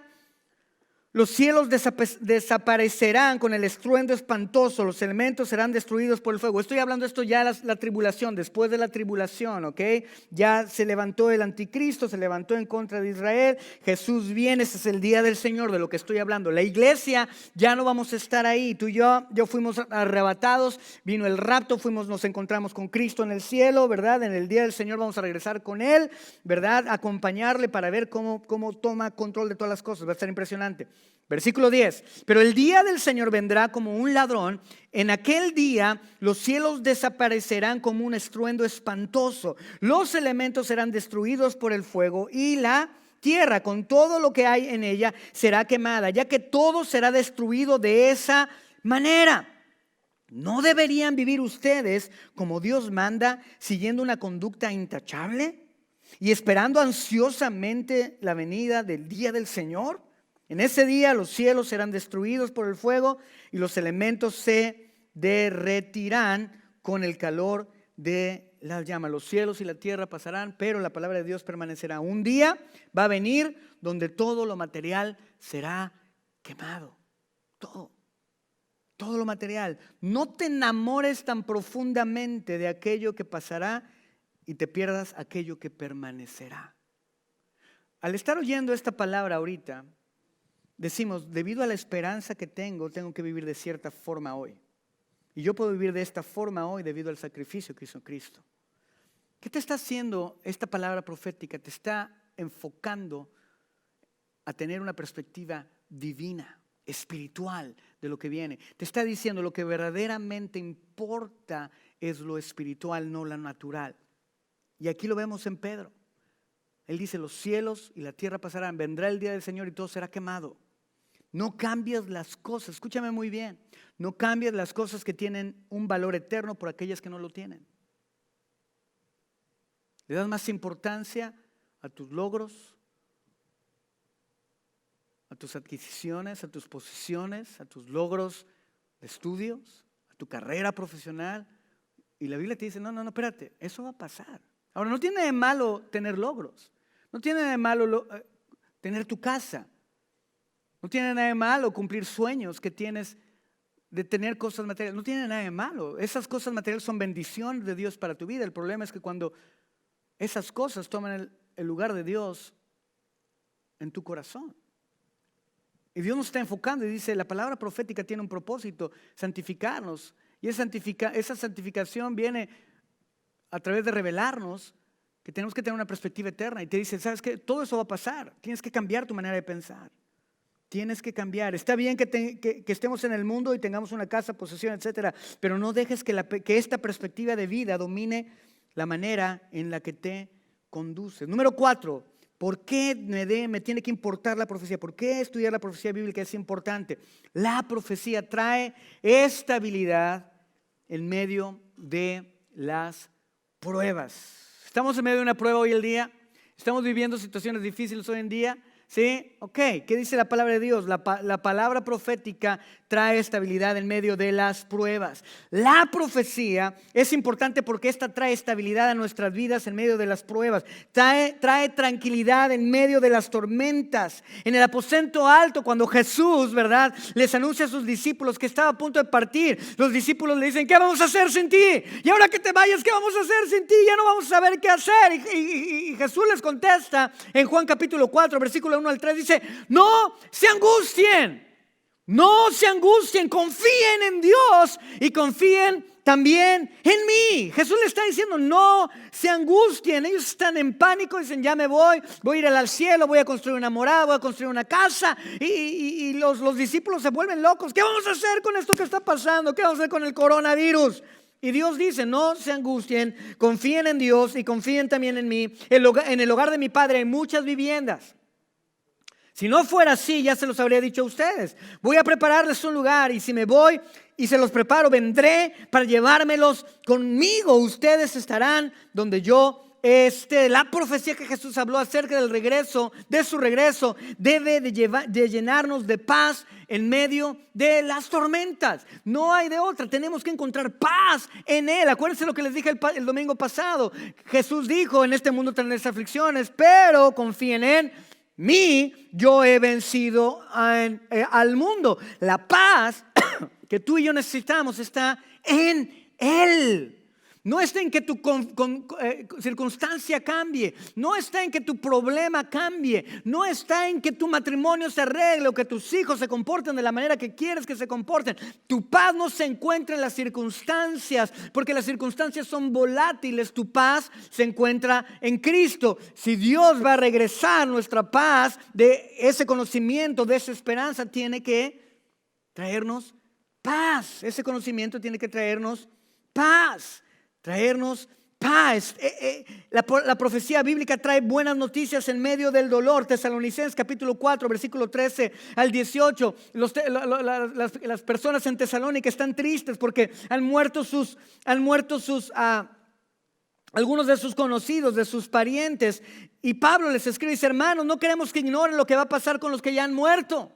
los cielos desaparecerán con el estruendo espantoso, los elementos serán destruidos por el fuego. Estoy hablando de esto ya la tribulación, después de la tribulación, ¿ok? Ya se levantó el anticristo, se levantó en contra de Israel, Jesús viene, ese es el día del Señor de lo que estoy hablando. La iglesia ya no vamos a estar ahí, tú y yo fuimos arrebatados, vino el rapto, nos encontramos con Cristo en el cielo, ¿verdad? En el día del Señor vamos a regresar con Él, ¿verdad? Acompañarle para ver cómo toma control de todas las cosas, va a estar impresionante. Versículo 10, pero el día del Señor vendrá como un ladrón. En aquel día los cielos desaparecerán como un estruendo espantoso. Los elementos serán destruidos por el fuego y la tierra con todo lo que hay en ella será quemada, ya que todo será destruido de esa manera. ¿No deberían vivir ustedes como Dios manda, siguiendo una conducta intachable y esperando ansiosamente la venida del día del Señor? En ese día los cielos serán destruidos por el fuego y los elementos se derretirán con el calor de las llamas. Los cielos y la tierra pasarán, pero la palabra de Dios permanecerá. Un día va a venir donde todo lo material será quemado. Todo lo material. No te enamores tan profundamente de aquello que pasará y te pierdas aquello que permanecerá. Al estar oyendo esta palabra ahorita, decimos, debido a la esperanza que tengo que vivir de cierta forma hoy. Y yo puedo vivir de esta forma hoy debido al sacrificio que hizo Cristo. ¿Qué te está haciendo esta palabra profética? Te está enfocando a tener una perspectiva divina, espiritual de lo que viene. Te está diciendo lo que verdaderamente importa es lo espiritual, no lo natural. Y aquí lo vemos en Pedro. Él dice, los cielos y la tierra pasarán, vendrá el día del Señor y todo será quemado. No cambies las cosas, escúchame muy bien, no cambies las cosas que tienen un valor eterno por aquellas que no lo tienen. Le das más importancia a tus logros, a tus adquisiciones, a tus posesiones, a tus logros de estudios, a tu carrera profesional. Y la Biblia te dice, no, espérate, eso va a pasar. Ahora, no tiene de malo tener logros, no tiene de malo tener tu casa, no tiene nada de malo cumplir sueños que tienes de tener cosas materiales, no tiene nada de malo. Esas cosas materiales son bendición de Dios para tu vida. El problema es que cuando esas cosas toman el lugar de Dios en tu corazón. Y Dios nos está enfocando y dice, la palabra profética tiene un propósito, santificarnos. Y esa santificación viene a través de revelarnos que tenemos que tener una perspectiva eterna. Y te dice, ¿sabes qué? Todo eso va a pasar. Tienes que cambiar tu manera de pensar. Tienes que cambiar. Está bien que estemos en el mundo y tengamos una casa, posesión, etcétera, pero no dejes que esta perspectiva de vida domine la manera en la que te conduces. Número 4, ¿por qué me tiene que importar la profecía? ¿Por qué estudiar la profecía bíblica es importante? La profecía trae estabilidad en medio de las pruebas. Estamos en medio de una prueba hoy en día. Estamos viviendo situaciones difíciles hoy en día. ¿Sí? Ok, ¿qué dice la palabra de Dios? La palabra profética trae estabilidad en medio de las pruebas. La profecía es importante porque esta trae estabilidad a nuestras vidas en medio de las pruebas. Trae tranquilidad en medio de las tormentas. En el aposento alto, cuando Jesús, ¿verdad?, les anuncia a sus discípulos que estaba a punto de partir, los discípulos le dicen, ¿qué vamos a hacer sin ti? Y ahora que te vayas, ¿qué vamos a hacer sin ti? Ya no vamos a saber qué hacer. Y Jesús les contesta en Juan capítulo 4, versículo 1 al 3, dice, no se angustien, confíen en Dios y confíen también en mí. Jesús le está diciendo, no se angustien. Ellos están en pánico, dicen, ya me voy a ir al cielo, voy a construir una morada, voy a construir una casa. Y los discípulos se vuelven locos. ¿Qué vamos a hacer con esto que está pasando? ¿Qué vamos a hacer con el coronavirus? Y Dios dice, no se angustien, confíen en Dios y confíen también en mí. En el hogar de mi Padre hay muchas viviendas. Si no fuera así, ya se los habría dicho a ustedes. Voy a prepararles un lugar, y si me voy y se los preparo, vendré para llevármelos conmigo. Ustedes estarán donde yo esté. La profecía que Jesús habló acerca del regreso, de su regreso, debe de llenarnos de paz en medio de las tormentas. No hay de otra. Tenemos que encontrar paz en Él. Acuérdense lo que les dije el domingo pasado. Jesús dijo, en este mundo tendréis aflicciones, pero confíen en mí, yo he vencido al mundo. La paz que tú y yo necesitamos está en Él. No está en que tu circunstancia cambie, no está en que tu problema cambie, no está en que tu matrimonio se arregle o que tus hijos se comporten de la manera que quieres que se comporten. Tu paz no se encuentra en las circunstancias, porque las circunstancias son volátiles. Tu paz se encuentra en Cristo. Si Dios va a regresar nuestra paz, de ese conocimiento, de esa esperanza, tiene que traernos paz. Ese conocimiento tiene que traernos paz. Traernos paz. La profecía bíblica trae buenas noticias en medio del dolor. Tesalonicenses capítulo 4, versículo 13 al 18. Las personas en Tesalónica están tristes porque han muerto algunos de sus conocidos, de sus parientes. Y Pablo les escribe y dice, hermanos, no queremos que ignoren lo que va a pasar con los que ya han muerto.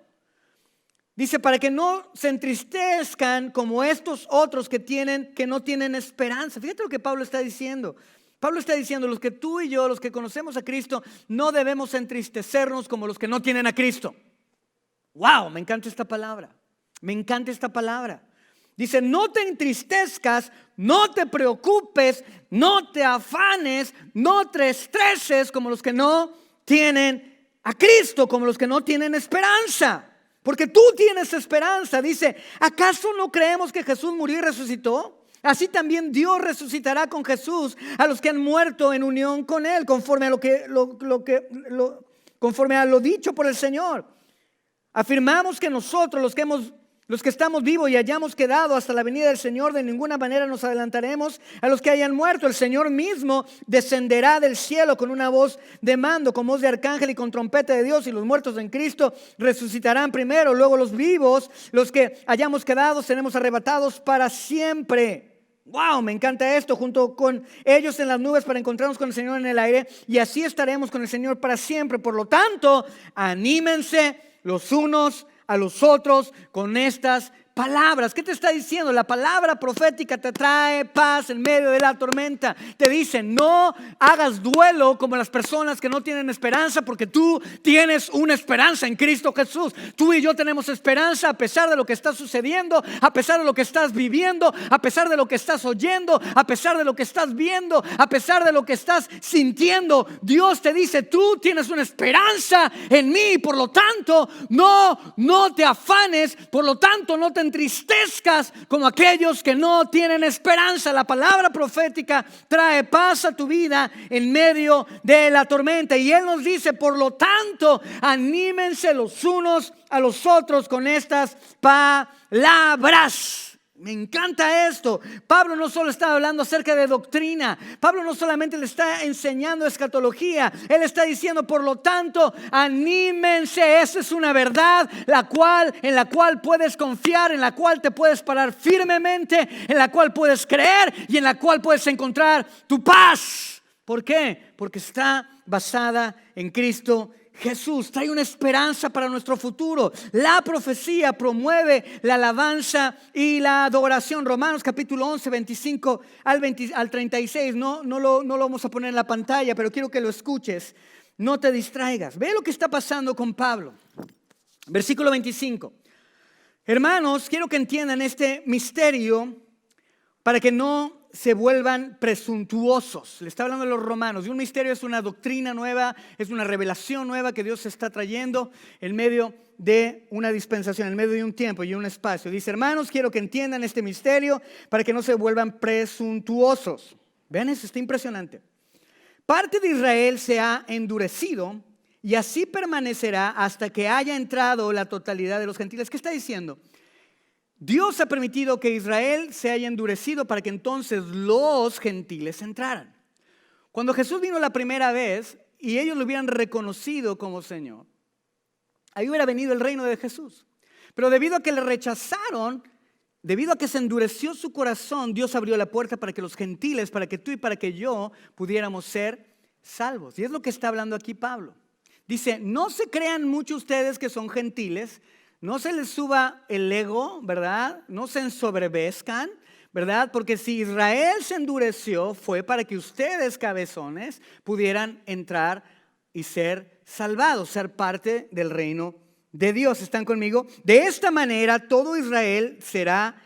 Dice, para que no se entristezcan como estos otros que no tienen esperanza. Fíjate lo que Pablo está diciendo. Pablo está diciendo, los que tú y yo, los que conocemos a Cristo, no debemos entristecernos como los que no tienen a Cristo. Wow, me encanta esta palabra. Me encanta esta palabra. Dice, no te entristezcas, no te preocupes, no te afanes, no te estreses como los que no tienen a Cristo, como los que no tienen esperanza. Porque tú tienes esperanza. Dice, ¿acaso no creemos que Jesús murió y resucitó? Así también Dios resucitará con Jesús a los que han muerto en unión con Él, conforme a lo dicho por el Señor. Afirmamos que nosotros, los que estamos vivos y hayamos quedado hasta la venida del Señor, de ninguna manera nos adelantaremos a los que hayan muerto. El Señor mismo descenderá del cielo con una voz de mando, con voz de arcángel y con trompeta de Dios, y los muertos en Cristo resucitarán primero. Luego los vivos, los que hayamos quedado, seremos arrebatados para siempre. Wow, me encanta esto, junto con ellos en las nubes para encontrarnos con el Señor en el aire, y así estaremos con el Señor para siempre. Por lo tanto, anímense los unos a los otros con estas palabras. ¿Qué te está diciendo? La palabra profética te trae paz en medio de la tormenta. Te dice, no hagas duelo como las personas que no tienen esperanza, porque tú tienes una esperanza en Cristo Jesús. Tú y yo tenemos esperanza a pesar de lo que está sucediendo, a pesar de lo que estás viviendo, a pesar de lo que estás oyendo, a pesar de lo que estás viendo, a pesar de lo que estás sintiendo. Dios te dice, tú tienes una esperanza en mí, por lo tanto, no te afanes, por lo tanto, no te entristezcas como aquellos que no tienen esperanza. La palabra profética trae paz a tu vida en medio de la tormenta. Y Él nos dice, por lo tanto, anímense los unos a los otros con estas palabras. Me encanta esto. Pablo no solo está hablando acerca de doctrina. Pablo no solamente le está enseñando escatología. Él está diciendo, por lo tanto, anímense. Esa es una verdad en la cual puedes confiar, en la cual te puedes parar firmemente, en la cual puedes creer y en la cual puedes encontrar tu paz. ¿Por qué? Porque está basada en Cristo Jesús. Trae una esperanza para nuestro futuro. La profecía promueve la alabanza y la adoración. Romanos capítulo 11, 25 al 36. No lo vamos a poner en la pantalla, pero quiero que lo escuches. No te distraigas. Ve lo que está pasando con Pablo. Versículo 25. Hermanos, quiero que entiendan este misterio para que no se vuelvan presuntuosos. Le está hablando a los romanos. Y un misterio es una doctrina nueva, es una revelación nueva que Dios está trayendo en medio de una dispensación, en medio de un tiempo y un espacio. Dice, hermanos, quiero que entiendan este misterio para que no se vuelvan presuntuosos. Vean, eso está impresionante. Parte de Israel se ha endurecido y así permanecerá hasta que haya entrado la totalidad de los gentiles. ¿Qué está diciendo? Dios ha permitido que Israel se haya endurecido para que entonces los gentiles entraran. Cuando Jesús vino la primera vez y ellos lo hubieran reconocido como Señor, ahí hubiera venido el reino de Jesús. Pero debido a que le rechazaron, debido a que se endureció su corazón, Dios abrió la puerta para que los gentiles, para que tú y para que yo pudiéramos ser salvos. Y es lo que está hablando aquí Pablo. Dice, no se crean mucho ustedes que son gentiles. No se les suba el ego, ¿verdad? No se ensoberbezcan, ¿verdad? Porque si Israel se endureció fue para que ustedes, cabezones, pudieran entrar y ser salvados, ser parte del reino de Dios. ¿Están conmigo? De esta manera todo Israel será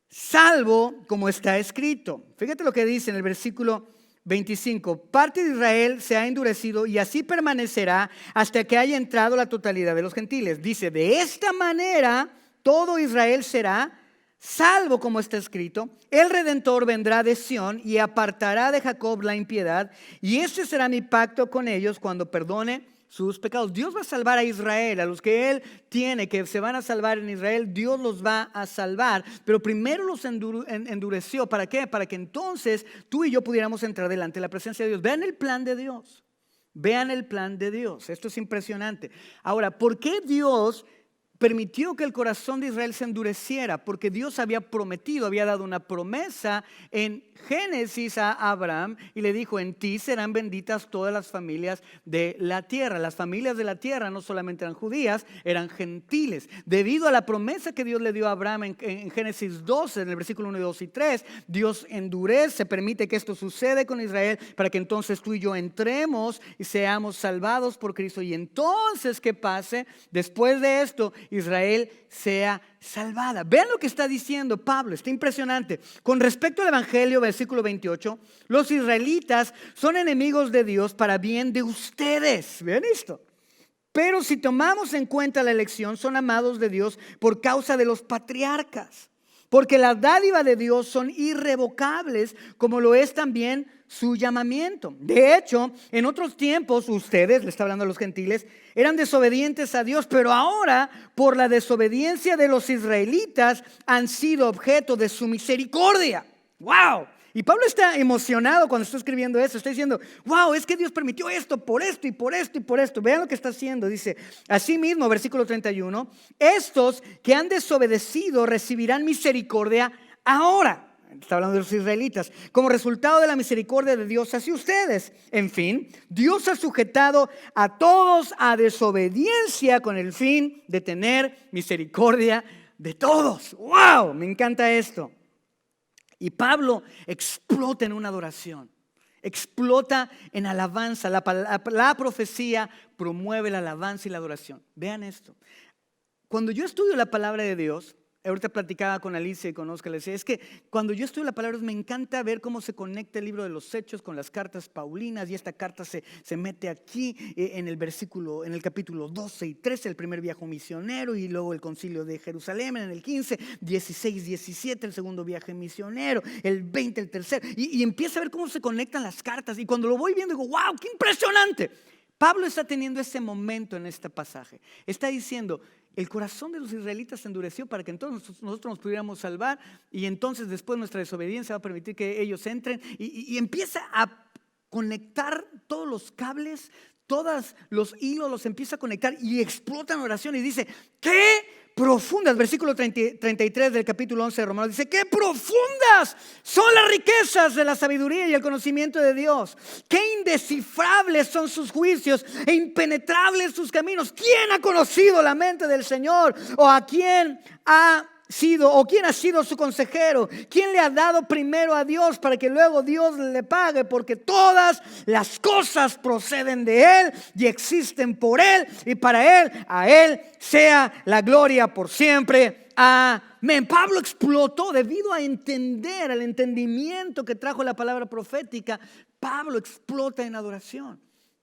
salvo como está escrito. Fíjate lo que dice en el versículo 25, parte de Israel se ha endurecido y así permanecerá hasta que haya entrado la totalidad de los gentiles. Dice, de esta manera todo Israel será salvo como está escrito. El Redentor vendrá de Sión y apartará de Jacob la impiedad, y este será mi pacto con ellos cuando perdone sus pecados. Dios va a salvar a Israel, a los que Él tiene, que se van a salvar en Israel, Dios los va a salvar. Pero primero los endureció. ¿Para qué? Para que entonces tú y yo pudiéramos entrar delante de la presencia de Dios. Vean el plan de Dios. Vean el plan de Dios. Esto es impresionante. Ahora, ¿por qué Dios permitió que el corazón de Israel se endureciera? Porque Dios había prometido, había dado una promesa en Génesis a Abraham y le dijo, en ti serán benditas todas las familias de la tierra. Las familias de la tierra no solamente eran judías, eran gentiles. Debido a la promesa que Dios le dio a Abraham en Génesis 12, en el versículo 1, 2 y 3, Dios endurece, permite que esto suceda con Israel para que entonces tú y yo entremos y seamos salvados por Cristo. Y entonces, ¿qué pase? Después de esto, Israel sea salvada. Vean lo que está diciendo Pablo, está impresionante. Con respecto al evangelio, versículo 28, los israelitas son enemigos de Dios para bien de ustedes. Vean esto. Pero si tomamos en cuenta la elección, son amados de Dios por causa de los patriarcas. Porque las dádivas de Dios son irrevocables, como lo es también su llamamiento. De hecho, en otros tiempos ustedes, le está hablando a los gentiles, eran desobedientes a Dios, pero ahora por la desobediencia de los israelitas han sido objeto de su misericordia. ¡Wow! Y Pablo está emocionado cuando está escribiendo eso. Está diciendo, wow, es que Dios permitió esto, por esto y por esto y por esto. Vean lo que está haciendo. Dice, asimismo, versículo 31, estos que han desobedecido recibirán misericordia ahora. Está hablando de los israelitas. Como resultado de la misericordia de Dios hacia ustedes. En fin, Dios ha sujetado a todos a desobediencia con el fin de tener misericordia de todos. ¡Wow! Me encanta esto. Y Pablo explota en una adoración. Explota en alabanza. La profecía promueve la alabanza y la adoración. Vean esto. Cuando yo estudio la palabra de Dios, ahorita platicaba con Alicia y con Oscar, le decía, es que cuando yo estudio la palabra me encanta ver cómo se conecta el libro de los Hechos con las cartas paulinas, y esta carta se mete aquí en el capítulo 12 y 13, el primer viaje misionero, y luego el concilio de Jerusalén en el 15, 16, 17, el segundo viaje misionero, el 20, el tercero, y empieza a ver cómo se conectan las cartas, y cuando lo voy viendo digo, wow, qué impresionante. Pablo está teniendo ese momento en este pasaje. Está diciendo, el corazón de los israelitas se endureció para que entonces nosotros nos pudiéramos salvar, y entonces después nuestra desobediencia va a permitir que ellos entren, y empieza a conectar todos los cables, todos los hilos los empieza a conectar y explota en oración y dice, ¡qué profundas! Versículo 33 del capítulo 11 de Romanos dice, ¡qué profundas son las riquezas de la sabiduría y el conocimiento de Dios! ¡Qué indescifrables son sus juicios e impenetrables sus caminos! ¿Quién ha conocido la mente del Señor? ¿O a quién quién ha sido su consejero? ¿Quién le ha dado primero a Dios para que luego Dios le pague? Porque todas las cosas proceden de Él y existen por Él y para Él, a Él sea la gloria por siempre. Amén. Pablo explotó debido a entender, al entendimiento que trajo la palabra profética. Pablo explota en adoración.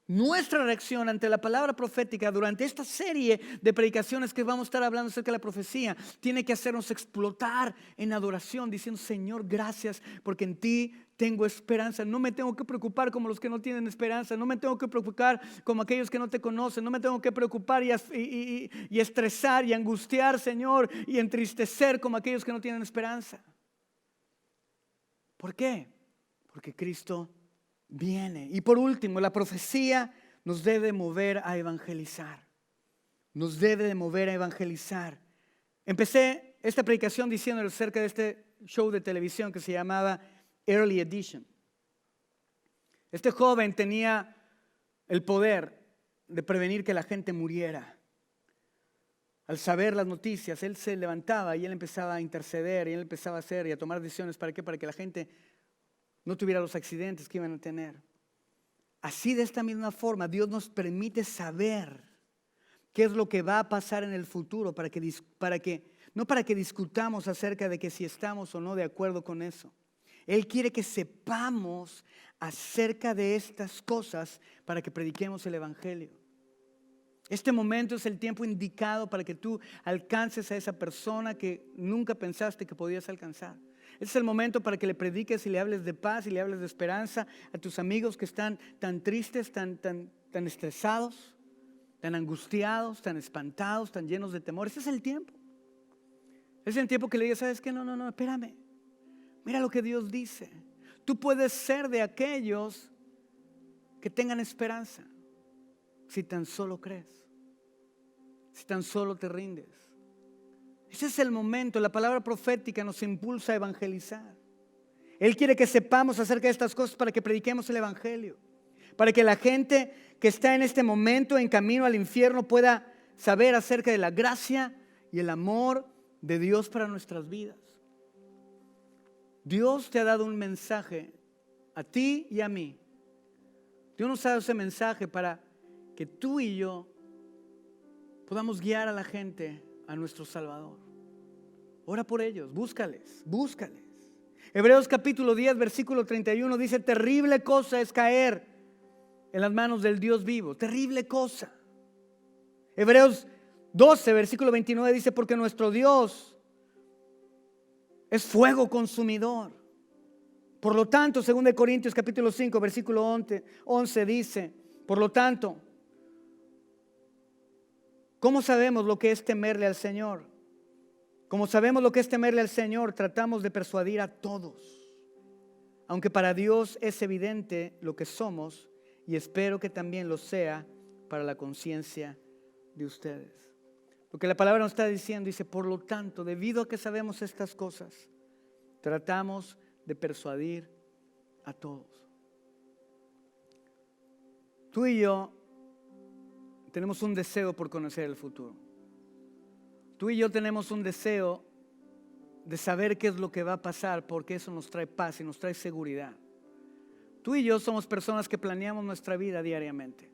Nuestra reacción ante la palabra profética durante esta serie de predicaciones que vamos a estar hablando acerca de la profecía tiene que hacernos explotar en adoración, diciendo, Señor, gracias porque en ti tengo esperanza. No me tengo que preocupar como los que no tienen esperanza. No me tengo que preocupar como aquellos que no te conocen. No me tengo que preocupar y estresar y angustiar, Señor, y entristecer como aquellos que no tienen esperanza. ¿Por qué? Porque Cristo viene. Y por último, la profecía nos debe mover a evangelizar. Nos debe de mover a evangelizar. Empecé esta predicación diciendo acerca de este show de televisión que se llamaba Early Edition. Este joven tenía el poder de prevenir que la gente muriera. Al saber las noticias, él se levantaba y él empezaba a interceder y él empezaba a hacer y a tomar decisiones. ¿Para qué? Para que la gente no tuviera los accidentes que iban a tener. Así, de esta misma forma, Dios nos permite saber qué es lo que va a pasar en el futuro no para que discutamos acerca de que si estamos o no de acuerdo con eso. Él quiere que sepamos acerca de estas cosas para que prediquemos el evangelio. Este momento es el tiempo indicado para que tú alcances a esa persona que nunca pensaste que podías alcanzar. Es el momento para que le prediques y le hables de paz y le hables de esperanza a tus amigos que están tan tristes, tan estresados, tan angustiados, tan espantados, tan llenos de temor. Ese es el tiempo. Es el tiempo que le digas, ¿sabes qué? No, espérame. Mira lo que Dios dice. Tú puedes ser de aquellos que tengan esperanza si tan solo crees, si tan solo te rindes. Ese es el momento. La palabra profética nos impulsa a evangelizar. Él quiere que sepamos acerca de estas cosas para que prediquemos el evangelio, para que la gente que está en este momento en camino al infierno pueda saber acerca de la gracia y el amor de Dios para nuestras vidas. Dios te ha dado un mensaje a ti y a mí. Dios nos ha dado ese mensaje para que tú y yo podamos guiar a la gente a nuestro Salvador. Ora por ellos, búscales. Hebreos capítulo 10, versículo 31 dice, terrible cosa es caer en las manos del Dios vivo. Terrible cosa. Hebreos 12, versículo 29 dice, porque nuestro Dios es fuego consumidor. Por lo tanto, 2 Corintios capítulo 5, versículo 11 dice, por lo tanto, ¿cómo sabemos lo que es temerle al Señor? Como sabemos lo que es temerle al Señor, tratamos de persuadir a todos. Aunque para Dios es evidente lo que somos, y espero que también lo sea para la conciencia de ustedes. Lo que la palabra nos está diciendo, dice, por lo tanto, debido a que sabemos estas cosas, tratamos de persuadir a todos. Tú y yo tenemos un deseo por conocer el futuro. Tú y yo tenemos un deseo de saber qué es lo que va a pasar, porque eso nos trae paz y nos trae seguridad. Tú y yo somos personas que planeamos nuestra vida diariamente.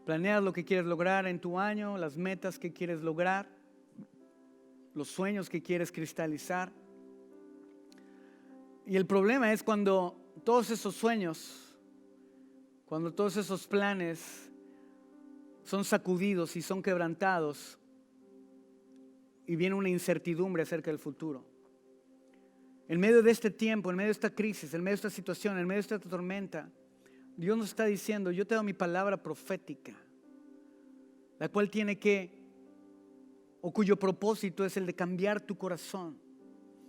Planeas lo que quieres lograr en tu año, las metas que quieres lograr, los sueños que quieres cristalizar. Y el problema es cuando todos esos sueños, cuando todos esos planes son sacudidos y son quebrantados y viene una incertidumbre acerca del futuro. En medio de este tiempo, en medio de esta crisis, en medio de esta situación, en medio de esta tormenta, Dios nos está diciendo: yo te doy mi palabra profética, la cual cuyo propósito es el de cambiar tu corazón.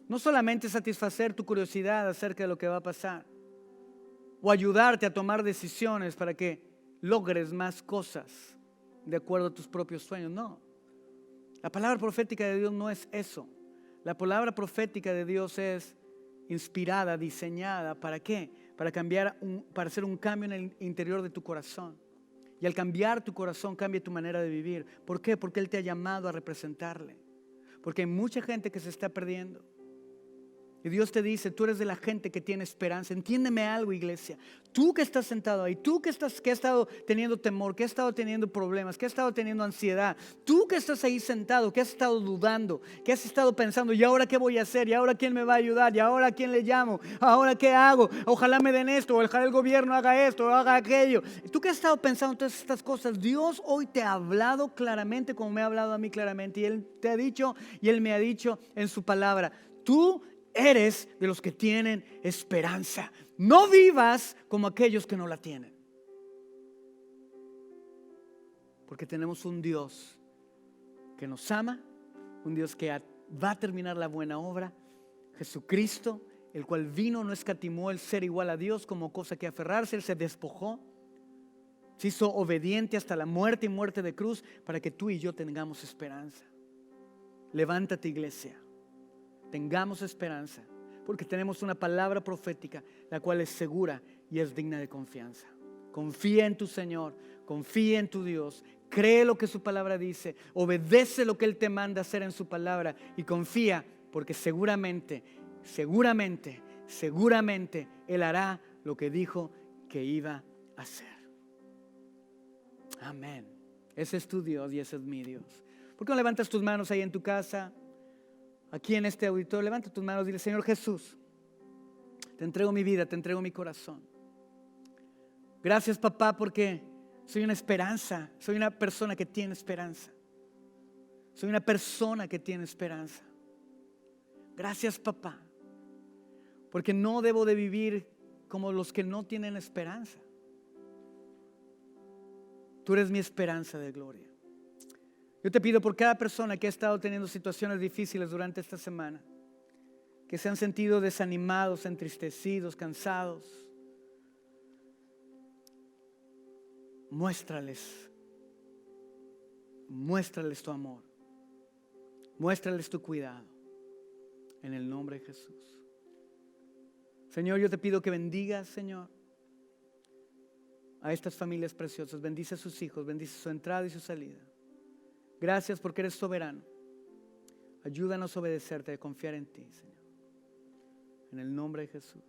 No solamente satisfacer tu curiosidad acerca de lo que va a pasar, o ayudarte a tomar decisiones para que logres más cosas de acuerdo a tus propios sueños. No, la palabra profética de Dios no es eso. La palabra profética de Dios es inspirada, diseñada. ¿Para qué? Para hacer un cambio en el interior de tu corazón. Y al cambiar tu corazón, cambia tu manera de vivir. ¿Por qué? Porque Él te ha llamado a representarle. Porque hay mucha gente que se está perdiendo. Y Dios te dice: tú eres de la gente que tiene esperanza. Entiéndeme algo, iglesia. Tú que estás sentado ahí, tú que has estado teniendo temor, que has estado teniendo problemas, que has estado teniendo ansiedad, tú que estás ahí sentado, que has estado dudando, que has estado pensando: ¿y ahora qué voy a hacer? ¿Y ahora quién me va a ayudar? ¿Y ahora a quién le llamo? ¿Ahora qué hago? Ojalá me den esto, o ojalá el gobierno haga esto o haga aquello. Tú que has estado pensando todas estas cosas, Dios hoy te ha hablado claramente, como me ha hablado a mí claramente. Y Él te ha dicho, y Él me ha dicho en su palabra: tú eres de los que tienen esperanza. No vivas como aquellos que no la tienen. Porque tenemos un Dios que nos ama, un Dios que va a terminar la buena obra. Jesucristo, el cual vino, no escatimó el ser igual a Dios como cosa que aferrarse. Él se despojó, se hizo obediente hasta la muerte y muerte de cruz, para que tú y yo tengamos esperanza. Levántate, iglesia. Tengamos esperanza, porque tenemos una palabra profética, la cual es segura y es digna de confianza. Confía en tu Señor, confía en tu Dios, cree lo que su palabra dice, obedece lo que Él te manda hacer en su palabra y confía, porque seguramente Él hará lo que dijo que iba a hacer. Amén. Ese es tu Dios y ese es mi Dios. ¿Por qué no levantas tus manos ahí en tu casa? Aquí en este auditorio, levanta tus manos y dile: Señor Jesús, te entrego mi vida, te entrego mi corazón. Gracias, papá, porque soy una esperanza, soy una persona que tiene esperanza. Soy una persona que tiene esperanza. Gracias, papá, porque no debo de vivir como los que no tienen esperanza. Tú eres mi esperanza de gloria. Yo te pido por cada persona que ha estado teniendo situaciones difíciles durante esta semana, que se han sentido desanimados, entristecidos, cansados. Muéstrales tu amor, muéstrales tu cuidado, en el nombre de Jesús. Señor, yo te pido que bendigas, Señor, a estas familias preciosas. Bendice a sus hijos, bendice su entrada y su salida. Gracias porque eres soberano. Ayúdanos a obedecerte, a confiar en ti, Señor, en el nombre de Jesús.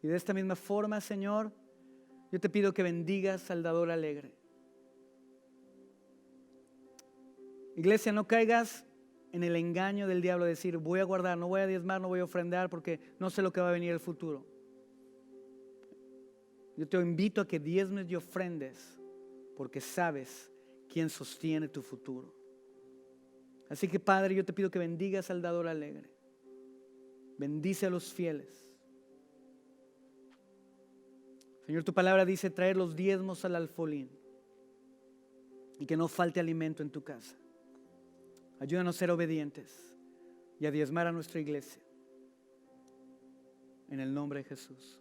Y de esta misma forma, Señor, yo te pido que bendigas al dador alegre. Iglesia, no caigas en el engaño del diablo de decir: voy a guardar, no voy a diezmar, no voy a ofrendar porque no sé lo que va a venir en el futuro. Yo te invito a que diezmes y ofrendes, porque sabes quién sostiene tu futuro. Así que, Padre, yo te pido que bendigas al dador alegre. Bendice a los fieles. Señor, tu palabra dice: traer los diezmos al alfolí y que no falte alimento en tu casa. Ayúdanos a ser obedientes y a diezmar a nuestra iglesia, en el nombre de Jesús.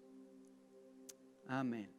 Amén.